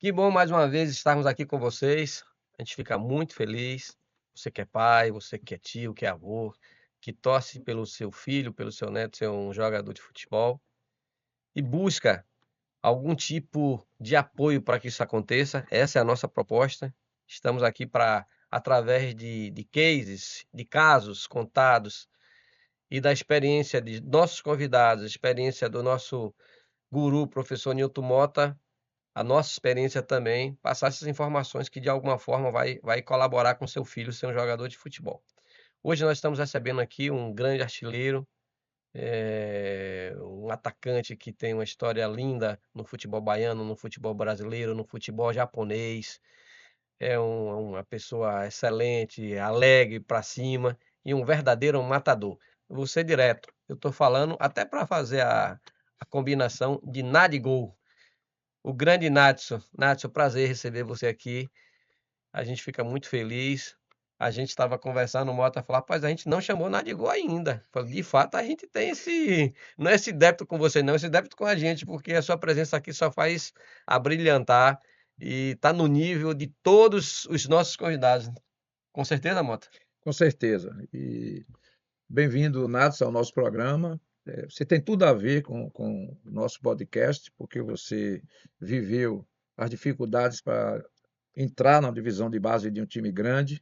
Que bom mais uma vez estarmos aqui com vocês. A gente fica muito feliz. Você que é pai, você que é tio, que é avô, que torce pelo seu filho, pelo seu neto ser um jogador de futebol e busca algum tipo de apoio para que isso aconteça. Essa é a nossa proposta. Estamos aqui para, através de cases, de casos contados e da experiência de nossos convidados, a experiência do nosso guru, professor Nilton Mota, a nossa experiência também, passar essas informações que de alguma forma vai colaborar com seu filho ser um jogador de futebol. Hoje nós estamos recebendo aqui um grande artilheiro, um atacante que tem uma história linda no futebol baiano, no futebol brasileiro, no futebol japonês. Uma pessoa excelente, alegre para cima e um verdadeiro matador. Vou ser direto, eu estou falando até para fazer a combinação de Nadigol. O grande Natson. Natson, prazer receber você aqui. A gente fica muito feliz. A gente estava conversando, o Mota falou, rapaz, a gente não chamou Nadigol ainda. Falei, de fato, a gente tem esse... Não é esse débito com você, não. Esse débito com a gente, porque a sua presença aqui só faz abrilhantar e está no nível de todos os nossos convidados. Com certeza, Mota? Com certeza. E bem-vindo, Natos, ao nosso programa. Você tem tudo a ver com o nosso podcast, porque você viveu as dificuldades para entrar na divisão de base de um time grande.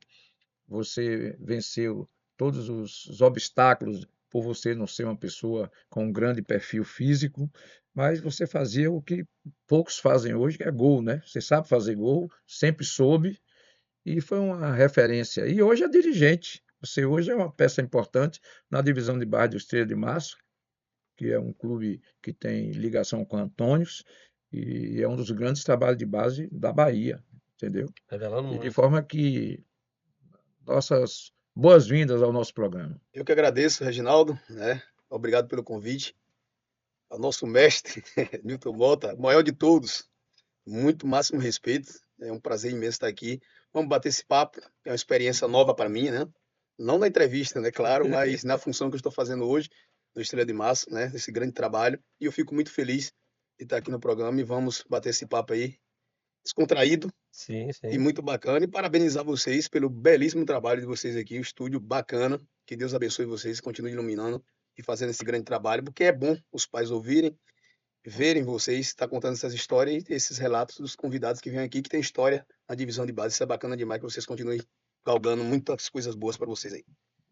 Você venceu todos os obstáculos por você não ser uma pessoa com um grande perfil físico, mas você fazia o que poucos fazem hoje, que é gol, né? Você sabe fazer gol, sempre soube, e foi uma referência. E hoje é dirigente. Você hoje é uma peça importante na divisão de base do Estrela de Março, que é um clube que tem ligação com Antônios e é um dos grandes trabalhos de base da Bahia, entendeu? Revelando E de muito. forma que nossas boas-vindas ao nosso programa. Eu que agradeço, Reginaldo, né? Obrigado pelo convite. Ao nosso mestre, Newton Mota, maior de todos, muito máximo respeito. É um prazer imenso estar aqui. Vamos bater esse papo. É uma experiência nova para mim, né? Não na entrevista, né? Claro, mas na função que eu estou fazendo hoje, no Estrela de Março, né? Esse grande trabalho. E eu fico muito feliz de estar aqui no programa e vamos bater esse papo aí, descontraído Sim, e sim. muito bacana. E parabenizar vocês pelo belíssimo trabalho de vocês aqui, o estúdio bacana. Que Deus abençoe vocês, continue iluminando e fazendo esse grande trabalho, porque é bom os pais ouvirem, verem vocês, estar contando essas histórias e esses relatos dos convidados que vêm aqui, que tem história na divisão de base. Isso é bacana demais, que vocês continuem galgando muitas coisas boas para vocês aí.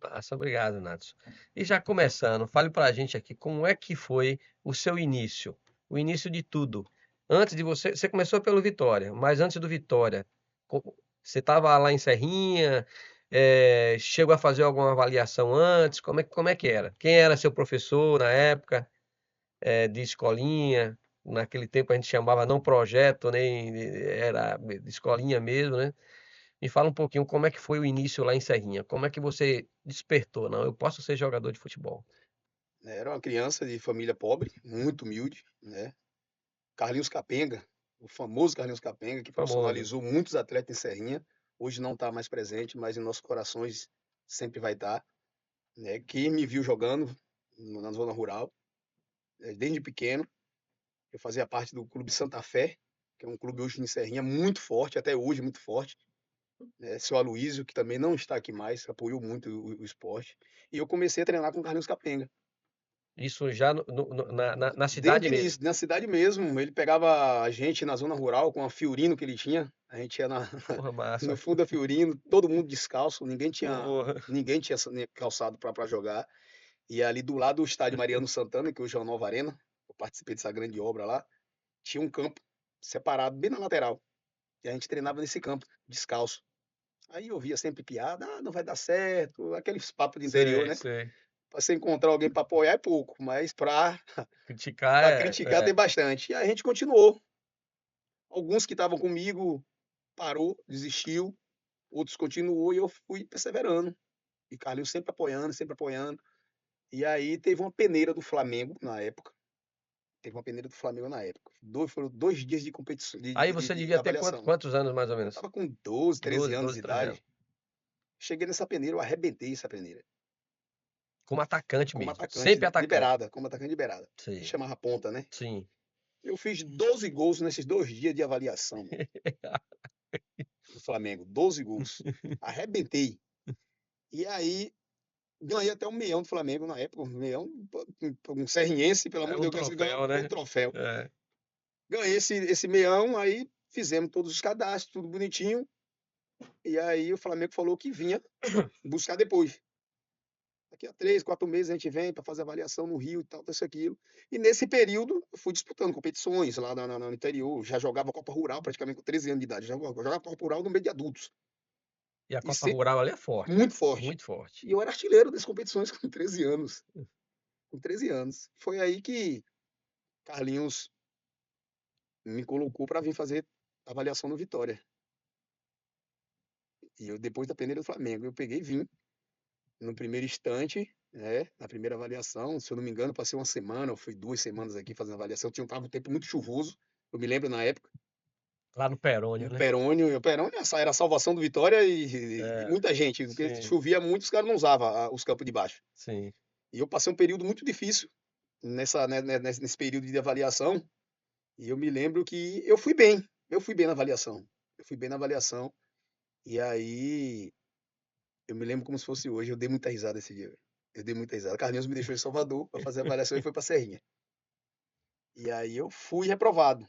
Massa, obrigado, Natson. E já começando, fale para a gente aqui como é que foi o seu início, o início de tudo. Antes de você começou pelo Vitória, mas antes do Vitória, você estava lá em Serrinha, chegou a fazer alguma avaliação antes? Como é que era? Quem era seu professor na época, de escolinha? Naquele tempo a gente chamava não projeto, nem era de escolinha mesmo, né? Me fala um pouquinho como é que foi o início lá em Serrinha. Como é que você despertou? Não, eu posso ser jogador de futebol. Era uma criança de família pobre, muito humilde, né? Carlinhos Capenga, o famoso Carlinhos Capenga, que Famoso. profissionalizou muitos atletas em Serrinha. Hoje não está mais presente, mas em nossos corações sempre vai estar. Né? Quem me viu jogando na zona rural, desde pequeno, eu fazia parte do Clube Santa Fé, que é um clube hoje em Serrinha muito forte, até hoje muito forte. Né? Seu Aloísio, que também não está aqui mais, apoiou muito o esporte. E eu comecei a treinar com o Carlinhos Capenga. Isso já na Desde cidade o mesmo. início, na cidade mesmo, ele pegava a gente na zona rural com a Fiorino que ele tinha. A gente ia Porra, no massa. fundo da Fiorino, todo mundo descalço, Porra. ninguém tinha calçado para jogar. E ali do lado do estádio Mariano Santana, que hoje é a Nova Arena, eu participei dessa grande obra lá, tinha um campo separado bem na lateral. E a gente treinava nesse campo, descalço. Aí eu via sempre piada, não vai dar certo, aqueles papos de interior, Sei, né? sei. Pra você encontrar alguém para apoiar é pouco, mas Criticar para criticar tem é. bastante. E aí a gente continuou. Alguns que estavam comigo parou, desistiu, outros continuou e eu fui perseverando. E Carlinhos sempre apoiando, sempre apoiando. E aí teve uma peneira do Flamengo na época. Teve uma peneira do Flamengo na época. Foram 2 dias de competição, Aí você de devia ter quantos, avaliação. quantos anos mais ou Eu menos? tava com 12, 13 12, anos 12, de 13 anos. idade. Cheguei nessa peneira, eu arrebentei essa peneira. Como atacante Como mesmo. atacante, Sempre atacante. liberada, como atacante liberada. Que Sim, chamava ponta, né? sim. Eu fiz 12 gols nesses 2 dias de avaliação, mano, do Flamengo. 12 gols. Arrebentei. E aí, ganhei até um meião do Flamengo na época. Um meião, um serrinhense, pelo É amor de um Deus, ganhou troféu, um né? troféu. É. Ganhei esse meião, aí fizemos todos os cadastros, tudo bonitinho. E aí o Flamengo falou que vinha buscar depois. Daqui a 3, 4 meses a gente vem para fazer avaliação no Rio e tal, isso, aquilo. E nesse período eu fui disputando competições lá no interior. Já jogava Copa Rural praticamente com 13 anos de idade. Já jogava Copa Rural no meio de adultos. E a E Copa sempre Rural ali é forte, muito forte. muito forte. E eu era artilheiro das competições com 13 anos. Com 13 anos. Foi aí que Carlinhos me colocou para vir fazer avaliação no Vitória. E eu, depois da peneira do Flamengo, eu peguei e vim no primeiro instante, né, na primeira avaliação. Se eu não me engano, passei uma semana, ou foi 2 semanas aqui fazendo avaliação. Tava um tempo muito chuvoso, eu me lembro na época, Lá no Perônio, no né? Perônio. O Perônio era a salvação do Vitória e É, muita gente, porque sim, chovia muito, os caras não usavam os campos de baixo. sim. E eu passei um período muito difícil nesse período de avaliação. E eu me lembro que eu fui bem na avaliação. Eu fui bem na avaliação. E aí, eu me lembro como se fosse hoje, eu dei muita risada esse dia, velho. Eu dei muita risada. Carlinhos me deixou em Salvador para fazer a avaliação e foi para Serrinha. E aí eu fui reprovado.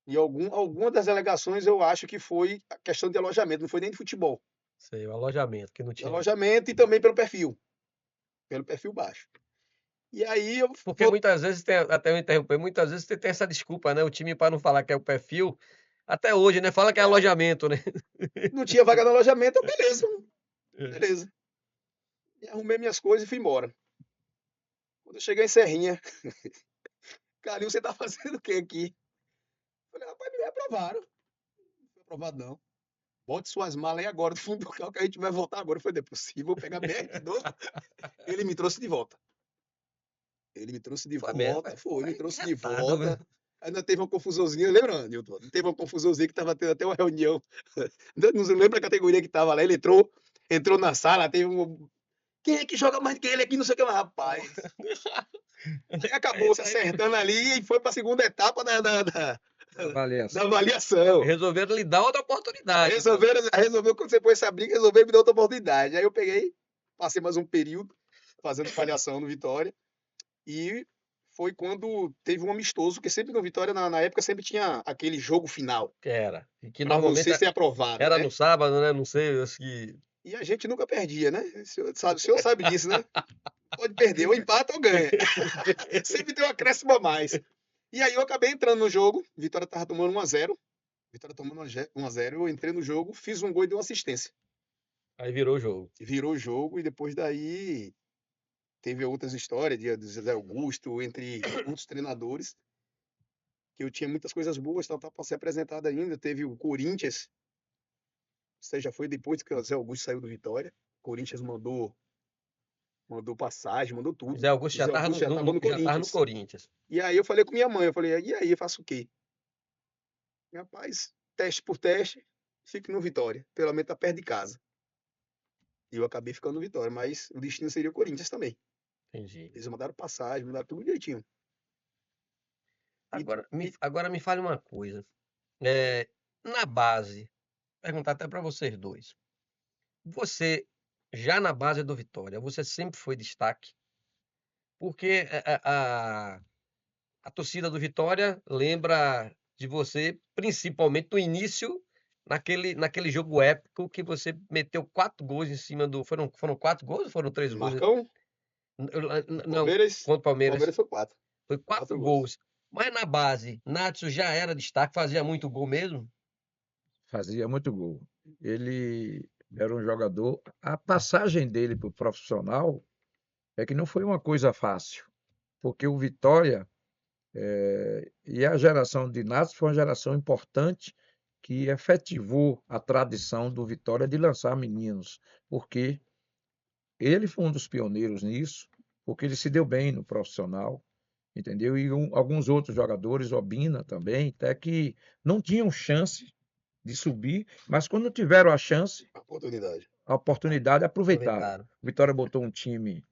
E alguma das alegações eu acho que foi a questão de alojamento, não foi nem de futebol. Sei, o alojamento que não De tinha. alojamento e também pelo perfil baixo. E aí eu Porque muitas vezes tem, até eu interromper, muitas vezes tem essa desculpa, né? O time para não falar que é o perfil, até hoje, né? Fala que é alojamento, né? não tinha vaga no alojamento, eu, beleza, É. beleza. E arrumei minhas coisas e fui embora. Quando eu cheguei em Serrinha, Carlinhos, você tá fazendo o que aqui? Eu falei, rapaz, me reprovaram. Não fui aprovado, não. Bote suas malas aí agora do fundo do carro que a gente vai voltar agora. Eu falei, não é possível, vou pegar BR de novo. Ele me trouxe de volta. Ele me trouxe de Foi mesmo, volta, velho. foi, me Aí trouxe de retado, volta. viu? Ainda teve uma confusãozinha, lembra, Nilton? Teve uma confusãozinha que tava tendo até uma reunião. Não lembra a categoria que tava lá? Ele entrou na sala, teve um. Quem é que joga mais que ele aqui? Não sei o que lá, rapaz. Aí É acabou isso se aí. acertando ali e foi para a segunda etapa da Avaliação. avaliação. Resolveram lhe dar outra oportunidade, então. Resolveu, quando você pôs essa briga, resolveu me dar outra oportunidade. Aí eu peguei, passei mais um período fazendo avaliação no Vitória. E foi quando teve um amistoso, porque sempre no Vitória, na época, sempre tinha aquele jogo final, Que era. E que para normalmente você ser aprovado, era né? no sábado, né? Não sei, eu acho que. E a gente nunca perdia, né? O senhor sabe disso, né? Pode perder, ou empata ou ganha. Sempre tem um acréscimo a mais. E aí eu acabei entrando no jogo, Vitória tava tomando 1-0. Vitória tomando 1-0, eu entrei no jogo, fiz um gol e dei uma assistência. Aí virou o jogo. Virou o jogo e depois daí teve outras histórias de José Augusto, entre outros treinadores, que eu tinha muitas coisas boas, tá para ser apresentado ainda. Teve o Corinthians, isso já foi depois que o José Augusto saiu do Vitória. O Corinthians mandou passagem, mandou tudo. Zé Augusto já José estava Augusto já estava no já tava no Corinthians. Corinthians. E aí eu falei com minha mãe, eu falei, e aí, faço o quê? Rapaz, teste por teste, fique no Vitória. Pelo menos tá perto de casa. E eu acabei ficando no Vitória, mas o destino seria o Corinthians também. Entendi. Eles mandaram passagem, mandaram tudo direitinho. E, Agora me fale uma coisa. É, na base, perguntar até para vocês dois. Você, já na base do Vitória, você sempre foi destaque? Porque a torcida do Vitória lembra de você, principalmente no início, naquele jogo épico que você meteu 4 gols em cima do. Foram 4 gols ou foram 3 gols? Marcão, Não, Palmeiras, contra o Palmeiras. Palmeiras foi 4. Foi 4 4 gols. gols. Mas na base, Natson já era destaque, fazia muito gol mesmo? Fazia muito gol. Ele era um jogador. A passagem dele para o profissional é que não foi uma coisa fácil, porque o Vitória e a geração de Natson foi uma geração importante que efetivou a tradição do Vitória de lançar meninos, porque ele foi um dos pioneiros nisso, porque ele se deu bem no profissional, entendeu? E alguns outros jogadores, Obina também, até que não tinham chance de subir, mas quando tiveram Oportunidade. a oportunidade, aproveitaram. Aproveitaram. O Vitória botou um time,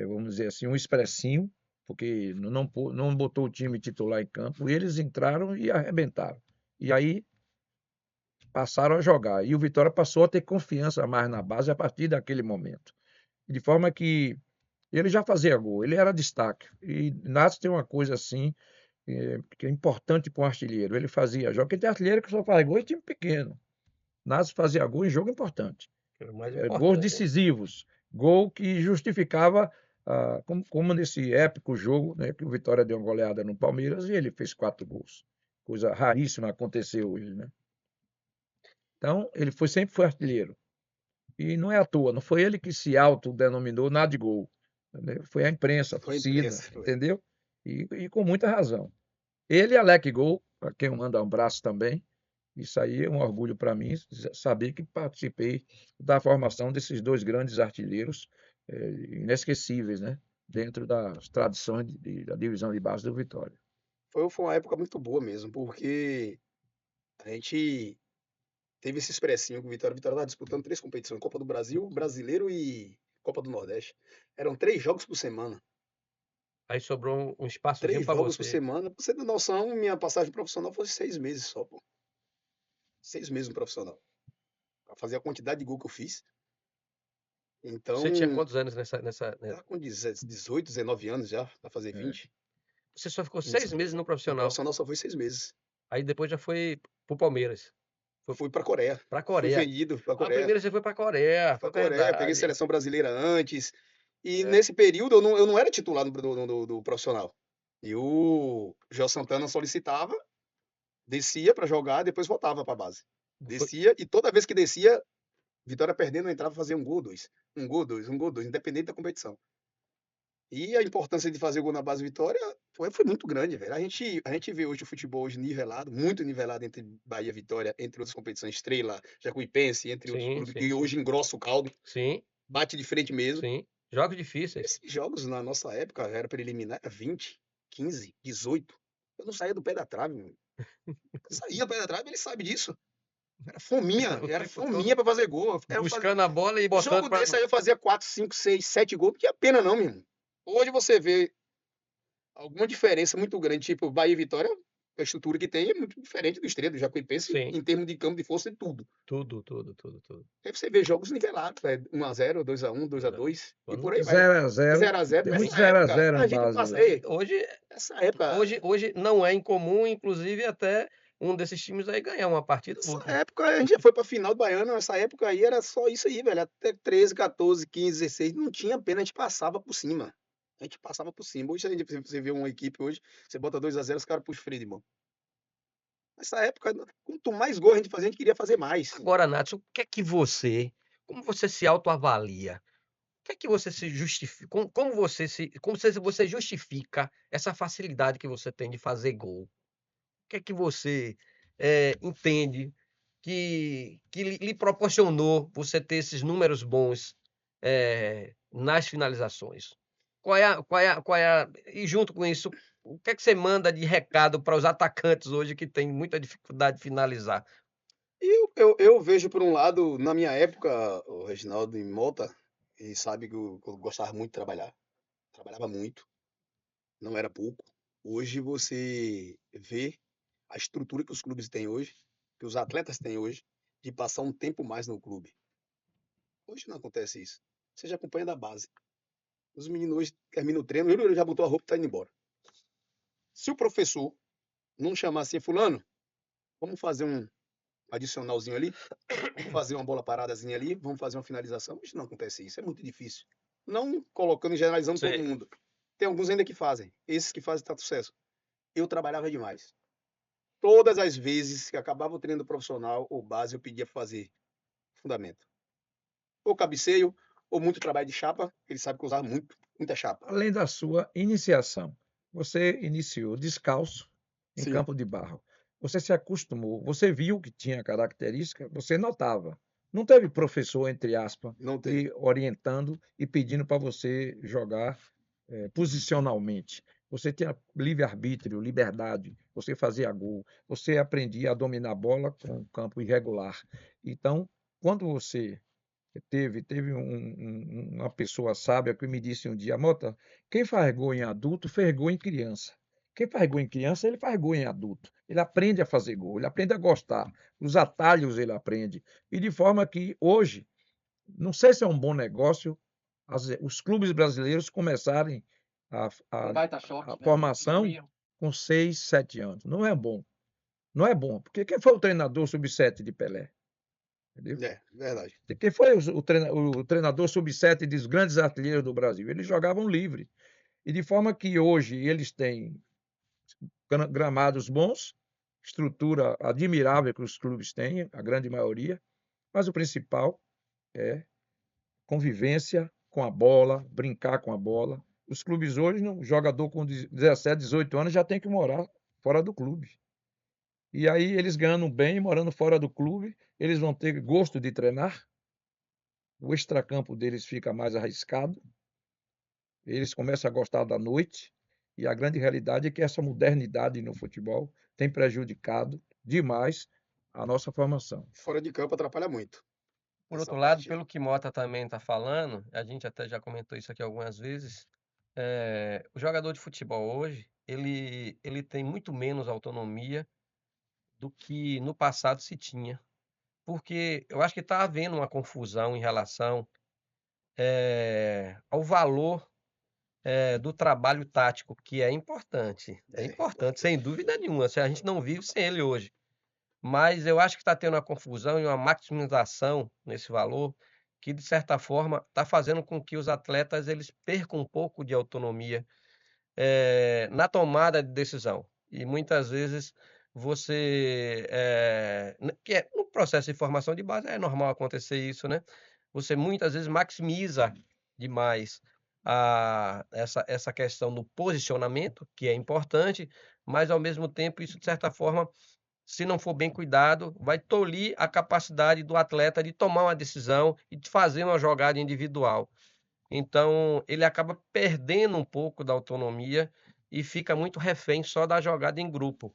vamos dizer assim, um expressinho, porque não botou o time titular em campo, e eles entraram e arrebentaram. E aí passaram a jogar. E o Vitória passou a ter confiança mais na base a partir daquele momento. De forma que ele já fazia gol, ele era destaque. E Nath tem uma coisa assim, que é importante para um artilheiro. Ele fazia jogo, porque tem artilheiro que só faz gol em time pequeno. Nath fazia gol em jogo importante. Que é o mais Gols importante, né? decisivos, gol que justificava, como nesse épico jogo, né, que o Vitória deu uma goleada no Palmeiras e ele fez 4 gols. Coisa raríssima aconteceu hoje, né? Então, ele sempre foi artilheiro. E não é à toa, não foi ele que se autodenominou nada de gol. Entendeu? Foi a imprensa, a Foi a torcida, imprensa, foi. entendeu? E com muita razão. Ele e Alec Gol, a quem eu mando um abraço também, isso aí é um orgulho para mim, saber que participei da formação desses 2 grandes artilheiros, inesquecíveis, né? Dentro das tradições da divisão de base do Vitória. Foi uma época muito boa mesmo, porque a gente teve esse expressinho com o Vitória. O Vitória estava disputando 3 competições: Copa do Brasil, Brasileiro e Copa do Nordeste. Eram 3 jogos por semana. Aí sobrou um espaçozinho 3 para jogos por você. semana. Pra você ter noção, minha passagem profissional foi 6 meses só, pô. 6 meses no profissional. Pra fazer a quantidade de gol que eu fiz. Você tinha Então, quantos anos nessa. tava com 18, 19 anos já, pra fazer É. 20. Você só ficou Isso. 6 meses no No profissional. profissional só foi 6 meses. Aí depois já foi pro Palmeiras. Fui pra Coreia. Pra Fui Coreia. vendido pra A Coreia. primeira você foi pra Coreia, Pra foi Coreia, peguei verdade. seleção brasileira antes. E É. nesse período eu não era titular do profissional. E o João Santana solicitava, descia pra jogar, depois voltava pra base. Foi- Descia e toda vez que descia, Vitória perdendo, eu entrava e fazia um gol, 2. Um gol, 2, um gol, 2, independente da competição. E a importância de fazer gol na base Vitória foi muito grande, velho. A gente vê hoje o futebol hoje nivelado, muito nivelado entre Bahia e Vitória, entre outras competições, Estrela, Jacuipense, entre outros Sim, clubes, sim, que sim. hoje engrossa o caldo, Sim, bate de frente mesmo. sim. Jogos difíceis. Esses jogos na nossa época era preliminar, era 20, 15, 18. Eu não saía do pé da trave, meu. Eu saía do pé da trave, ele sabe disso. O Era tempo todo fominha pra fazer gol. buscando a bola e botando Jogo pra. desse aí eu fazia 4, 5, 6, 7 gols, não tinha pena não, meu irmão. Hoje você vê alguma diferença muito grande, tipo Bahia e Vitória, a estrutura que tem é muito diferente do Estrela, do Jacuipense, Sim, em termos de campo de força e tudo. tudo, tudo, tudo, tudo. Aí você vê jogos nivelados, 1-0, 2-1, 2-2, e por aí vai. 0-0, 0-0. tem muito Nessa época, 0-0 na a gente base passa. hoje. Hoje, Essa época, hoje não é incomum, inclusive, até um desses times aí ganhar uma partida ou Essa outra. época a gente já foi pra final do Baiano, essa época aí era só isso aí, velho. Até 13, 14, 15, 16, não tinha pena, a gente passava por cima. A gente passava por cima. Hoje você vê uma equipe hoje, você bota 2-0, os caras puxam o freio de mão. Nessa época, quanto mais gol a gente fazia, a gente queria fazer mais. Agora, Nath, o que é que você, como você se autoavalia? O que é que você se justifica? Como você justifica essa facilidade que você tem de fazer gol? O que é que você entende que lhe proporcionou você ter esses números bons nas finalizações? E junto com isso, o que é que você manda de recado para os atacantes hoje que têm muita dificuldade de finalizar? Eu vejo por um lado, na minha época, o Reginaldo e Mota, ele sabe que eu gostava muito de trabalhar. Trabalhava muito, não era pouco. Hoje você vê a estrutura que os clubes têm hoje, que os atletas têm hoje, de passar um tempo mais no clube. Hoje não acontece isso. Você já acompanha da base. Os meninos hoje terminam o treino, ele já botou a roupa e tá indo embora. Se o professor não chamar assim, fulano, vamos fazer um adicionalzinho ali, vamos fazer uma bola paradazinha ali, vamos fazer uma finalização, hoje não acontece isso, é muito difícil. Não colocando e generalizando todo Sei. mundo. Tem alguns ainda que fazem. Esses que fazem tá sucesso. Eu trabalhava demais. Todas as vezes que acabava o treino profissional ou base, eu pedia para fazer fundamento. Ou cabeceio, ou muito trabalho de chapa. Ele sabe que eu usava muita chapa. Além da sua iniciação, você iniciou descalço em Sim, campo de barro. Você se acostumou, você viu que tinha característica, você notava. Não teve professor, entre aspas, não teve. lhe orientando e pedindo para você jogar posicionalmente. Você tinha livre-arbítrio, liberdade, você fazia gol, você aprendia a dominar a bola com um campo irregular. Então, quando você Teve uma pessoa sábia que me disse um dia, Mota, quem faz gol em adulto, fez gol em criança. Quem faz gol em criança, ele faz gol em adulto. Ele aprende a fazer gol, ele aprende a gostar. Os atalhos ele aprende. E de forma que hoje, não sei se é um bom negócio, os clubes brasileiros começarem a, Um a, baita choque, a né? formação com 6, 7 anos. Não é bom. Não é bom. Porque quem foi o treinador sub-7 de Pelé? Entendeu? É, verdade. Quem foi o treinador sub-7 dos grandes artilheiros do Brasil? Eles jogavam livre. E de forma que hoje eles têm gramados bons, estrutura admirável que os clubes têm, a grande maioria, mas o principal é convivência com a bola, brincar com a bola. Os clubes hoje, um jogador com 17, 18 anos já tem que morar fora do clube. E aí eles ganhando bem, morando fora do clube, eles vão ter gosto de treinar, o extracampo deles fica mais arriscado, eles começam a gostar da noite, e a grande realidade é que essa modernidade no futebol tem prejudicado demais a nossa formação. Fora de campo atrapalha muito Por essa outro lado, parte. pelo que Mota também está falando, a gente até já comentou isso aqui algumas vezes, o jogador de futebol hoje, ele tem muito menos autonomia do que no passado se tinha. Porque eu acho que está havendo uma confusão em relação ao valor do trabalho tático, que é importante. É É importante, sem importante. dúvida nenhuma. A gente não vive sem ele hoje. Mas eu acho que está tendo uma confusão e uma maximização nesse valor que, de certa forma, está fazendo com que os atletas eles percam um pouco de autonomia na tomada de decisão. E muitas vezes você, no processo de formação de base é normal acontecer isso, né? Você muitas vezes maximiza demais essa questão do posicionamento, que é importante, mas ao mesmo tempo isso, de certa forma, se não for bem cuidado, vai tolir a capacidade do atleta de tomar uma decisão e de fazer uma jogada individual. Então, ele acaba perdendo um pouco da autonomia e fica muito refém só da jogada em grupo.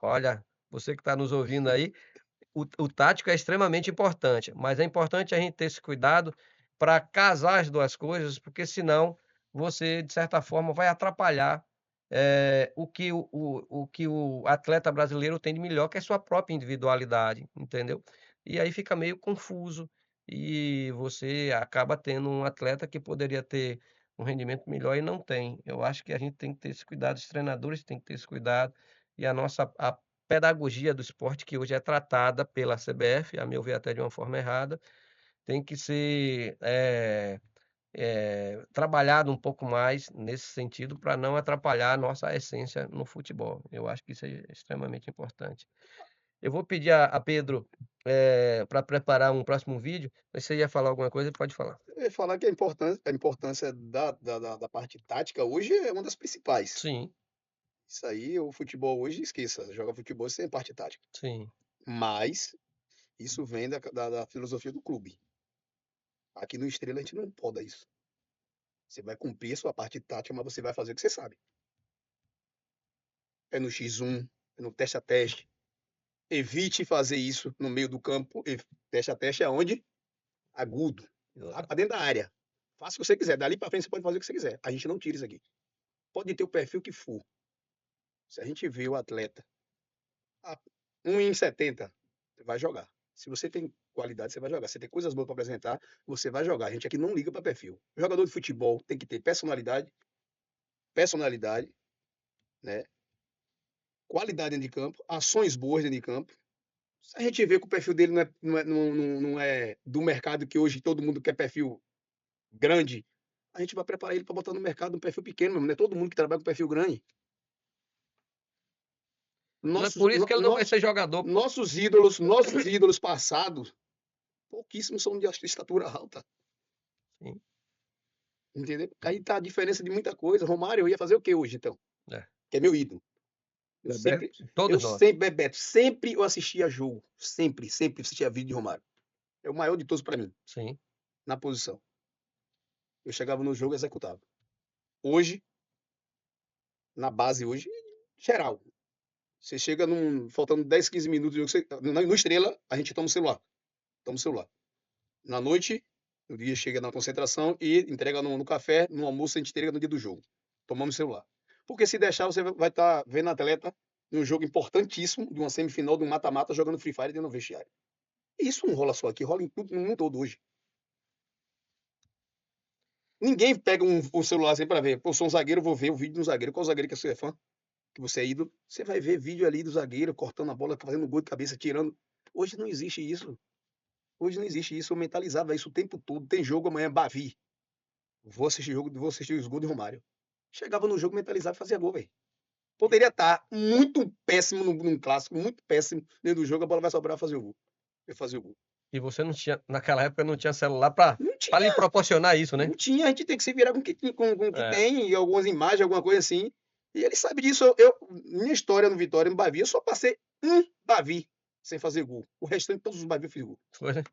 Olha, você que está nos ouvindo aí, o tático é extremamente importante, mas é importante a gente ter esse cuidado para casar as duas coisas, porque senão você, de certa forma, vai atrapalhar o que o atleta brasileiro tem de melhor, que é a sua própria individualidade, entendeu? E aí fica meio confuso e você acaba tendo um atleta que poderia ter um rendimento melhor e não tem. Eu acho que a gente tem que ter esse cuidado, os treinadores têm que ter esse cuidado e a pedagogia do esporte, que hoje é tratada pela CBF, a meu ver até de uma forma errada, tem que ser trabalhado um pouco mais nesse sentido para não atrapalhar a nossa essência no futebol. Eu acho que isso é extremamente importante. Eu vou pedir a Pedro para preparar um próximo vídeo, mas se você ia falar alguma coisa, pode falar. Eu ia falar que a importância da parte tática hoje é uma das principais. Sim, Isso aí, o futebol hoje, esqueça, joga futebol sem parte tática. sim, Mas isso vem da filosofia do clube. Aqui no Estrela a gente não poda isso. Você vai cumprir a sua parte tática, mas você vai fazer o que você sabe. É no X1, é no teste a teste. Evite fazer isso no meio do campo. Teste a teste é onde? Agudo. Lá para dentro da área. Faça o que você quiser. Dali para frente você pode fazer o que você quiser. A gente não tira isso aqui. Pode ter o perfil que for. Se a gente vê o atleta a 1,70, você vai jogar. Se você tem qualidade, você vai jogar. Se você tem coisas boas para apresentar, você vai jogar. A gente aqui não liga para perfil. O jogador de futebol tem que ter personalidade, né? Qualidade dentro de campo, ações boas dentro de campo. Se a gente vê que o perfil dele não é do mercado, que hoje todo mundo quer perfil grande, a gente vai preparar ele para botar no mercado um perfil pequeno, mesmo. Não é todo mundo que trabalha com perfil grande. não é Nossos, por isso que ele não vai ser jogador. nossos ídolos passados, pouquíssimos são de estatura alta. Sim. Entendeu? Aí tá a diferença de muita coisa. Romário, eu ia fazer o que hoje, então? É. Que é meu ídolo. Todos nós. Bebeto, sempre eu assistia jogo. Sempre assistia vídeo de Romário. É o maior de todos para mim, Sim. na posição. Eu chegava no jogo e executava. Hoje, na base hoje, geral. Você chega faltando 10, 15 minutos do jogo, no Estrela, a gente toma o celular. Na noite, o dia chega na concentração e entrega no café, no almoço a gente entrega no dia do jogo. Tomamos celular. Porque se deixar, você vai estar vendo atleta num jogo importantíssimo, de uma semifinal, de um mata-mata, jogando Free Fire dentro do vestiário. E isso não rola só aqui, rola em tudo, no mundo todo hoje. Ninguém pega um celular assim para ver. Pô, eu sou um zagueiro, vou ver o vídeo do zagueiro. Qual zagueiro que você é fã? Que você é ídolo? Você vai ver vídeo ali do zagueiro, cortando a bola, fazendo gol de cabeça, tirando. Hoje não existe isso. Hoje não existe isso. Eu mentalizava isso o tempo todo. Tem jogo amanhã, Bavi. Vou assistir jogo, vou assistir os gols de Romário. Chegava no jogo mentalizado e fazia gol, velho. Poderia estar muito péssimo num clássico, muito péssimo dentro do jogo, a bola vai sobrar fazer o gol. Eu fazia o gol. E você não tinha, naquela época não tinha celular para Não lhe tinha, proporcionar isso, né? não tinha. A gente tem que se virar com o que É. tem, e algumas imagens, alguma coisa assim. E ele sabe disso. Minha história no Vitória, no Bavi, eu só passei um Bavi sem fazer gol. O restante, todos os Bavi eu fiz gol. Foi, né?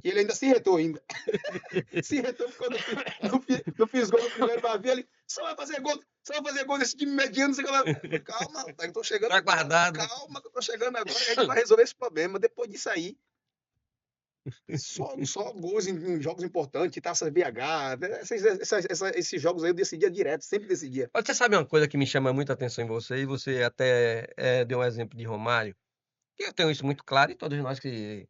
E ele ainda se retou ainda. Se retou quando não fiz gol no primeiro Bavi. Ele só vai fazer gol desse time mediano. Você fala, calma, eu tô chegando Tá agora. guardado. Calma, que eu tô chegando agora. A gente vai resolver esse problema. Depois disso aí, só gols em jogos importantes, Taça BH, esses jogos aí eu decidia direto, sempre decidia. Você sabe uma coisa que me chama muita atenção em você, e você até deu um exemplo de Romário, que eu tenho isso muito claro, e todos nós que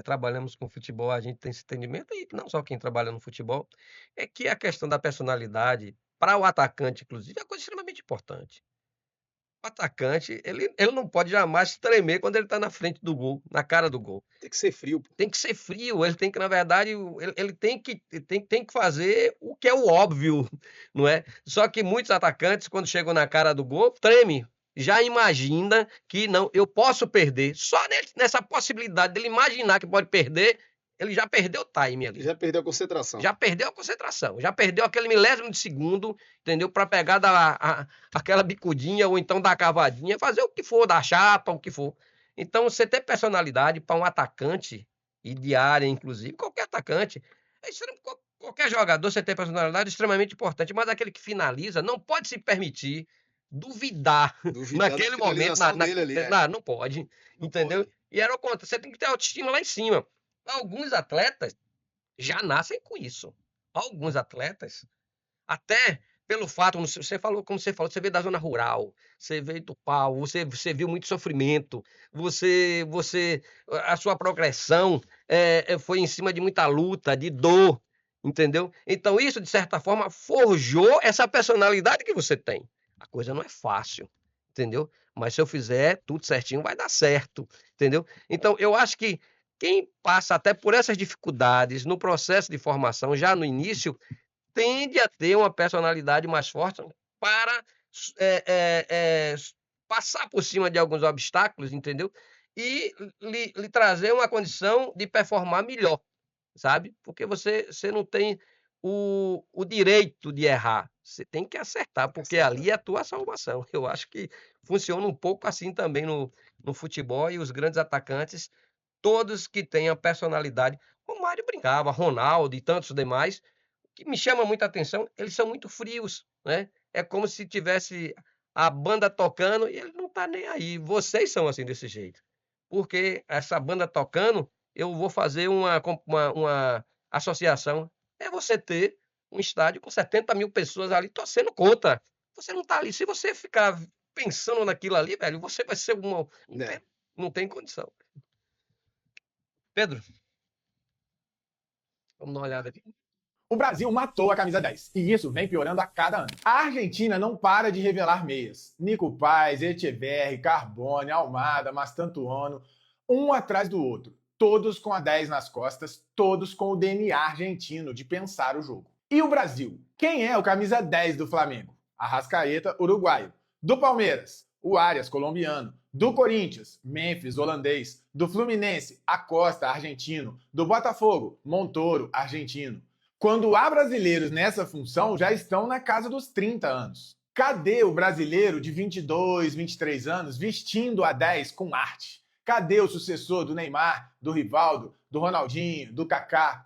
trabalhamos com futebol, a gente tem esse entendimento, e não só quem trabalha no futebol, é que a questão da personalidade, para o atacante, inclusive, é uma coisa extremamente importante. O atacante, ele não pode jamais tremer quando ele está na frente do gol, na cara do gol. Tem que ser frio, pô. Tem que ser frio, ele tem que, na verdade, ele tem que fazer o que é o óbvio, não é? Só que muitos atacantes, quando chegam na cara do gol, tremem. Já imagina que não, eu posso perder. Só nessa possibilidade dele imaginar que pode perder, ele já perdeu o time ali. Já perdeu a concentração. Já perdeu a concentração, já perdeu aquele milésimo de segundo, entendeu? Para pegar aquela bicudinha ou então dar a cavadinha, fazer o que for, dar chapa, o que for. Então, você ter personalidade para um atacante, e de área, inclusive, qualquer atacante, qualquer jogador, você ter personalidade é extremamente importante, mas aquele que finaliza não pode se permitir duvidar naquele da momento. finalização dele ali, Não pode, Não entendeu? pode. E era o contra, você tem que ter autoestima lá em cima. Alguns atletas já nascem com isso. Alguns atletas, até pelo fato, como você falou, você veio da zona rural, você veio do pau, você viu muito sofrimento, a sua progressão foi em cima de muita luta, de dor, entendeu? Então isso, de certa forma, forjou essa personalidade que você tem. A coisa não é fácil, entendeu? Mas se eu fizer tudo certinho, vai dar certo, entendeu? Então eu acho que quem passa até por essas dificuldades no processo de formação, já no início, tende a ter uma personalidade mais forte para passar por cima de alguns obstáculos, entendeu? E lhe trazer uma condição de performar melhor, sabe? Porque você não tem o direito de errar, você tem que acertar, porque ali é a tua salvação. Eu acho que funciona um pouco assim também no futebol, e os grandes atacantes, todos que têm a personalidade, o Mário brincava, Ronaldo e tantos demais, que me chama muita atenção, eles são muito frios, né? É como se tivesse a banda tocando e ele não tá nem aí. Vocês são assim desse jeito. Porque essa banda tocando, eu vou fazer uma associação. É você ter um estádio com 70.000 pessoas ali torcendo contra. Você não tá ali. Se você ficar pensando naquilo ali, velho, você vai ser não tem condição. Pedro, vamos dar uma olhada aqui. O Brasil matou a camisa 10, e isso vem piorando a cada ano. A Argentina não para de revelar meias. Nico Paz, Echeverri, Carbone, Almada, Mastantuono, um atrás do outro. Todos com a 10 nas costas, todos com o DNA argentino de pensar o jogo. E o Brasil? Quem é o camisa 10 do Flamengo? Arrascaeta, uruguaio. Do Palmeiras? O Arias, colombiano. Do Corinthians, Memphis, holandês. Do Fluminense, Acosta, argentino. Do Botafogo, Montoro, argentino. Quando há brasileiros nessa função, já estão na casa dos 30 anos. Cadê o brasileiro de 22, 23 anos vestindo a 10 com arte? Cadê o sucessor do Neymar, do Rivaldo, do Ronaldinho, do Kaká?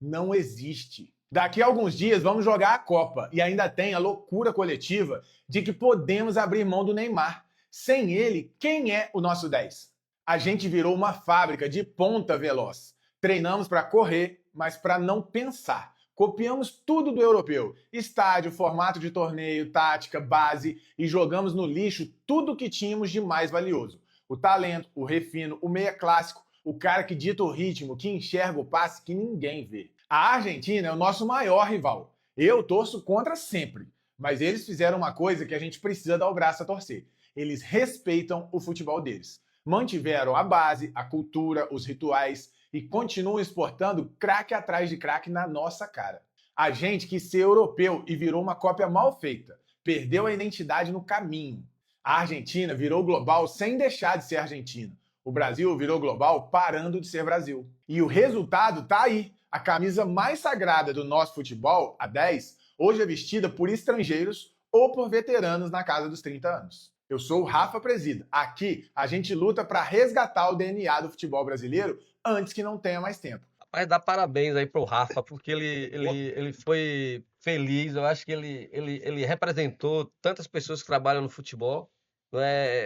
Não existe. Daqui a alguns dias vamos jogar a Copa e ainda tem a loucura coletiva de que podemos abrir mão do Neymar. Sem ele, quem é o nosso 10? A gente virou uma fábrica de ponta veloz. Treinamos para correr, mas para não pensar. Copiamos tudo do europeu: estádio, formato de torneio, tática, base, e jogamos no lixo tudo que tínhamos de mais valioso. O talento, o refino, o meia clássico, o cara que dita o ritmo, que enxerga o passe que ninguém vê. A Argentina é o nosso maior rival. Eu torço contra sempre, mas eles fizeram uma coisa que a gente precisa dar o braço a torcer. Eles respeitam o futebol deles. Mantiveram a base, a cultura, os rituais e continuam exportando craque atrás de craque na nossa cara. A gente quis ser europeu e virou uma cópia mal feita. Perdeu a identidade no caminho. A Argentina virou global sem deixar de ser Argentina. O Brasil virou global parando de ser Brasil. E o resultado tá aí. A camisa mais sagrada do nosso futebol, a 10, hoje é vestida por estrangeiros ou por veteranos na casa dos 30 anos. Eu sou o Rafa Presida. Aqui a gente luta para resgatar o DNA do futebol brasileiro antes que não tenha mais tempo. Rapaz, dá parabéns aí pro Rafa, porque ele foi feliz. Eu acho que ele representou tantas pessoas que trabalham no futebol.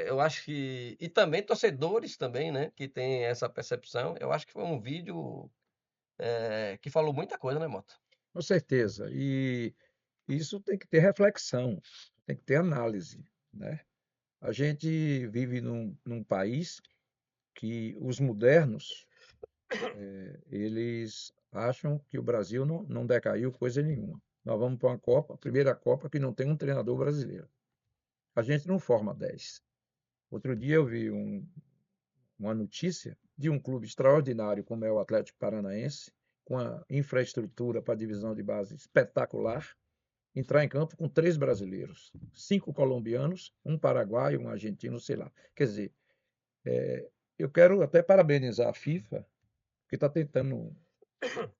Eu acho que. E também torcedores também, né? Que tem essa percepção. Eu acho que foi um vídeo que falou muita coisa, né, Mota? Com certeza. E isso tem que ter reflexão, tem que ter análise, né? A gente vive num país que os modernos, eles acham que o Brasil não decaiu coisa nenhuma. Nós vamos para uma Copa, a primeira Copa que não tem um treinador brasileiro. A gente não forma 10. Outro dia eu vi uma notícia de um clube extraordinário como é o Atlético Paranaense, com a infraestrutura para a divisão de base espetacular, entrar em campo com 3 brasileiros, 5 colombianos, um paraguaio, um argentino, sei lá. Quer dizer, eu quero até parabenizar a FIFA, que está tentando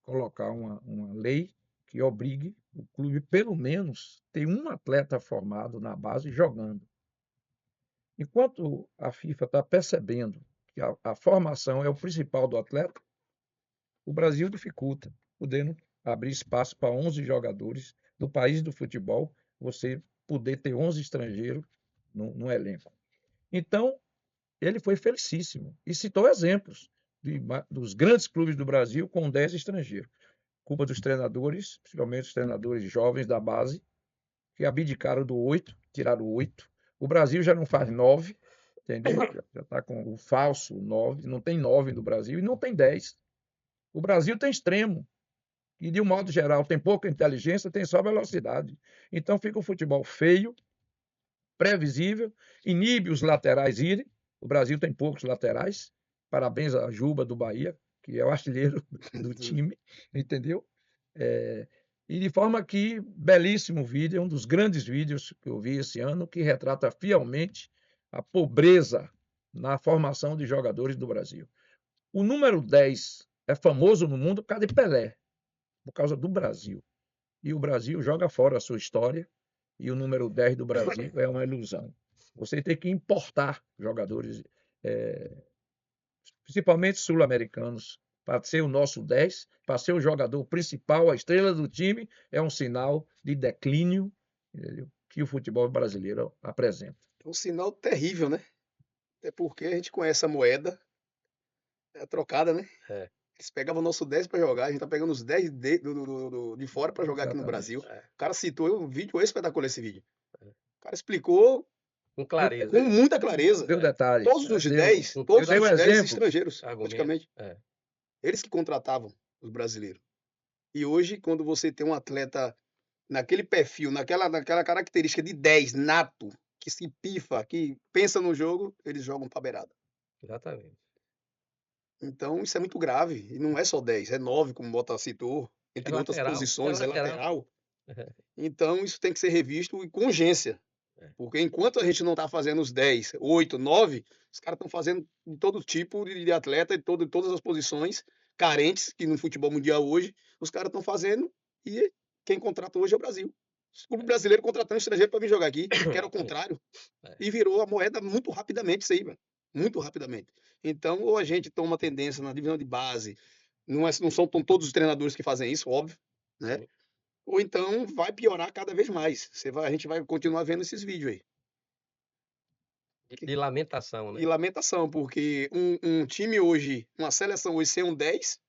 colocar uma lei que obrigue o clube, pelo menos, ter um atleta formado na base jogando. Enquanto a FIFA está percebendo que a formação é o principal do atleta, o Brasil dificulta, podendo abrir espaço para 11 jogadores do país do futebol, você poder ter 11 estrangeiros no elenco. Então, ele foi felicíssimo e citou exemplos dos grandes clubes do Brasil com 10 estrangeiros. Culpa dos treinadores, principalmente os treinadores jovens da base, que abdicaram do 8, tiraram o 8. O Brasil já não faz 9, entendeu? Já está com o falso 9, não tem 9 no Brasil e não tem 10. O Brasil tem extremo. E, de um modo geral, tem pouca inteligência, tem só velocidade. Então fica um futebol feio, previsível, inibe os laterais irem. O Brasil tem poucos laterais. Parabéns a Juba do Bahia, que é o artilheiro do time, entendeu? E de forma que, belíssimo vídeo, é um dos grandes vídeos que eu vi esse ano, que retrata fielmente a pobreza na formação de jogadores do Brasil. O número 10 é famoso no mundo por causa de Pelé, por causa do Brasil. E o Brasil joga fora a sua história, e o número 10 do Brasil é uma ilusão. Você tem que importar jogadores, principalmente sul-americanos, para ser o nosso 10, para ser o jogador principal, a estrela do time, é um sinal de declínio, entendeu? Que o futebol brasileiro apresenta. É um sinal terrível, né? Até porque a gente conhece a moeda, trocada, né? Eles pegavam o nosso 10 para jogar, a gente tá pegando os 10 de fora para jogar aqui no Brasil. O cara citou um vídeo espetacular esse vídeo. O cara explicou Com clareza. com muita clareza. Deu detalhes. Todos os 10 estrangeiros, praticamente. Eles que contratavam os brasileiros. E hoje, quando você tem um atleta naquele perfil, naquela característica de 10 nato, que se pifa, que pensa no jogo, eles jogam pra beirada. Exatamente. Então, isso é muito grave. E não é só 10, é 9, como o Bota citou, entre outras posições, é lateral. Então, isso tem que ser revisto e com urgência. Porque enquanto a gente não está fazendo os 10, 8, 9, os caras estão fazendo todo tipo de atleta, todas as posições carentes, que no futebol mundial hoje, os caras estão fazendo, e quem contrata hoje é o Brasil. O clube brasileiro contratando estrangeiro para vir jogar aqui, que era o contrário. E virou a moeda muito rapidamente isso aí, velho. Muito rapidamente. Então, ou a gente toma tendência na divisão de base, não são todos os treinadores que fazem isso, óbvio, né? Ou então vai piorar cada vez mais. A gente vai continuar vendo esses vídeos aí. De lamentação, né? E lamentação, porque um time hoje, uma seleção hoje sem um 10,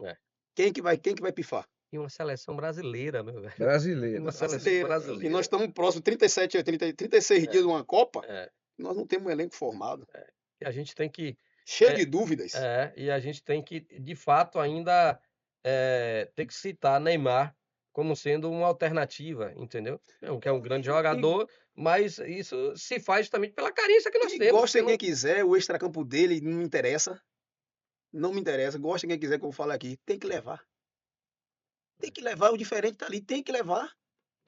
É. Quem que vai pifar? E uma seleção brasileira, meu velho. E Brasileira. uma seleção Brasileira. E brasileira. nós estamos próximos, 36 dias de uma Copa, É, nós não temos um elenco formado. e a gente tem que Cheio de dúvidas. e a gente tem que, de fato, ainda ter que citar Neymar como sendo uma alternativa, entendeu? Que é um grande jogador, mas isso se faz também pela carência que nós E temos. gosta porque quem quiser, o extracampo dele não me interessa. Não me interessa. Gosta quem quiser que eu vou falar aqui. Tem que levar. Tem que levar. O diferente tá ali. Tem que levar.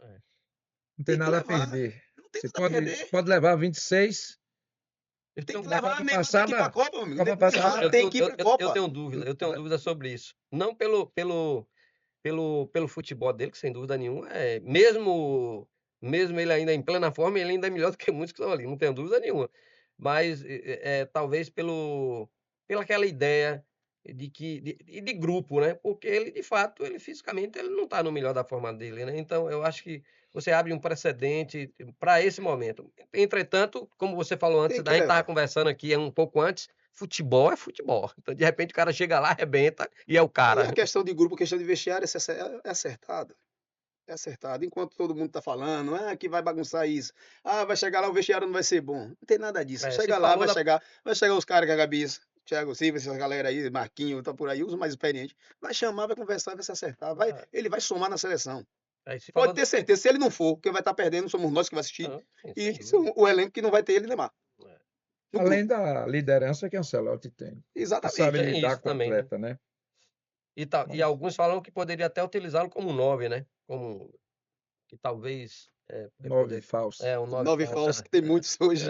Não tem Tem que nada a levar. perder. Não tem Você nada a perder. pode levar 26. Tem que Na levar. Copa Neymar tem que ir pra passada, Copa, meu amigo. Copa Tem que levar, passada, tem que ir pra eu Copa. tenho dúvida sobre isso. Não pelo futebol dele, que sem dúvida nenhuma mesmo ele ainda em plena forma, ele ainda é melhor do que muitos que estão ali, não tenho dúvida nenhuma. Mas talvez pela aquela ideia de grupo, né? Porque ele, de fato, ele fisicamente ele não está no melhor da forma dele, né? Então eu acho que você abre um precedente para esse momento. Entretanto, como você falou antes, Tem que a gente estava levar. conversando aqui um pouco antes, futebol é futebol. Então, de repente, o cara chega lá, arrebenta e é o E cara. a questão de grupo, a questão de vestiário é acertado. É acertado. Enquanto todo mundo tá falando, que vai bagunçar isso. Vai chegar lá, o vestiário não vai ser bom. Não tem nada disso. Se Chega lá, falou vai chegar os caras com a cabeça. Thiago Silva, essa galera aí, Marquinhos, tá por aí, os mais experientes. Vai chamar, vai conversar, vai se acertar. Ele vai somar na seleção. se Pode falou ter certeza, se ele não for, quem vai estar perdendo somos nós que vai assistir. Não, sim, E sem dúvida. o elenco que não vai ter ele, Neymar. No além grupo. da liderança que Ancelotti tem. Que Exatamente. sabe Tem lidar isso com o também, né? atleta, né? E Mas alguns falam que poderia até utilizá-lo como 9, né? Que talvez ele 9 falsos. um 9 9 falso. falsos, que tem muitos hoje.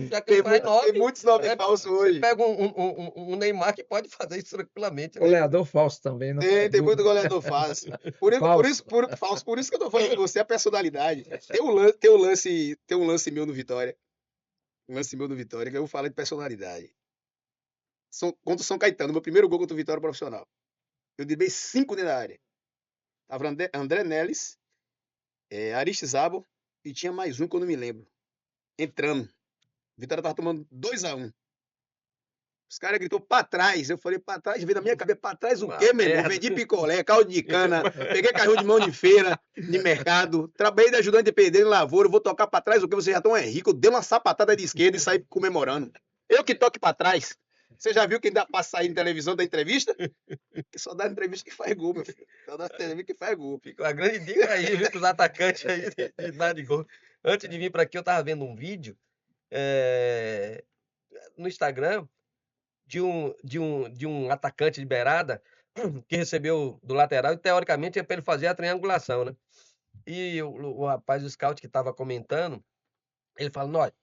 Já que ele faz 9, Tem muitos 9 falsos você hoje. pega um Neymar que pode fazer isso tranquilamente, né? Goleador falso também, não tem Tem muito dúvida. goleador fácil. Por isso que eu tô falando com você, a personalidade. Tem um lance meu no Vitória. Um lance meu no Vitória, que eu falo de personalidade. Contra o São Caetano, meu primeiro gol contra o Vitória profissional. Eu driblei 5 dentro da área. Tava André Neles, Aristides Zabo e tinha mais um que eu não me lembro. Entrando. O Vitória tava tomando 2-1. Os caras gritou pra trás. Eu falei, pra trás, veio na minha cabeça, pra trás o quê, meu irmão? Vendi picolé, caldo de cana, peguei carrinho de mão de feira, de mercado, trabalhei de ajudante de pedreiro em lavoura, vou tocar pra trás o quê? Vocês já estão rico. Dei uma sapatada de esquerda e saí comemorando. Eu que toque pra trás. Você já viu quem dá pra sair em televisão da entrevista? Que só dá entrevista que faz gol, meu filho. Só dá entrevista que faz gol. Fica uma grande dica aí, viu, pros atacantes aí de dar de gol. Antes de vir para aqui, eu tava vendo um vídeo no Instagram de um atacante de beirada que recebeu do lateral e, teoricamente, é para ele fazer a triangulação, né? E o rapaz, o scout que estava comentando, ele falou, olha,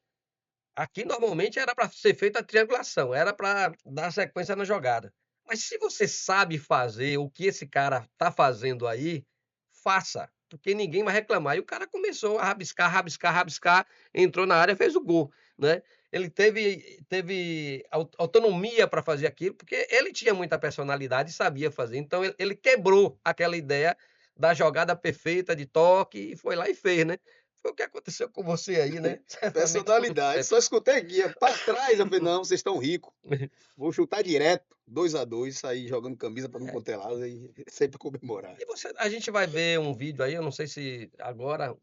aqui normalmente era para ser feita a triangulação, era para dar sequência na jogada. Mas se você sabe fazer o que esse cara tá fazendo aí, faça, porque ninguém vai reclamar. E o cara começou a rabiscar, entrou na área, fez o gol, né? Ele teve autonomia para fazer aquilo, porque ele tinha muita personalidade e sabia fazer. Então ele quebrou aquela ideia da jogada perfeita de toque e foi lá e fez, né? Foi o que aconteceu com você aí, né? Personalidade. Só escutei guia. Pra trás, eu falei, não, vocês estão ricos. Vou chutar direto, 2-2, sair jogando camisa para não conter lado e sempre comemorar. E a gente vai ver um vídeo aí, eu não sei se agora,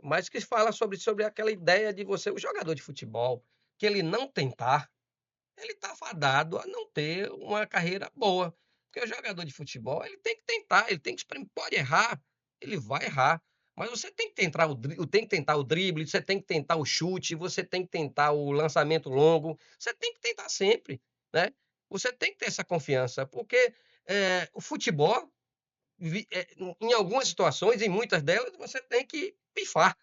mas que fala sobre aquela ideia de você, o jogador de futebol, que ele não tentar, ele tá fadado a não ter uma carreira boa. Porque o jogador de futebol, ele tem que tentar, ele tem que pode errar, ele vai errar. Mas você tem que tentar o drible, você tem que tentar o chute, você tem que tentar o lançamento longo, você tem que tentar sempre, né? Você tem que ter essa confiança, porque o futebol, em algumas situações, em muitas delas, você tem que pifar.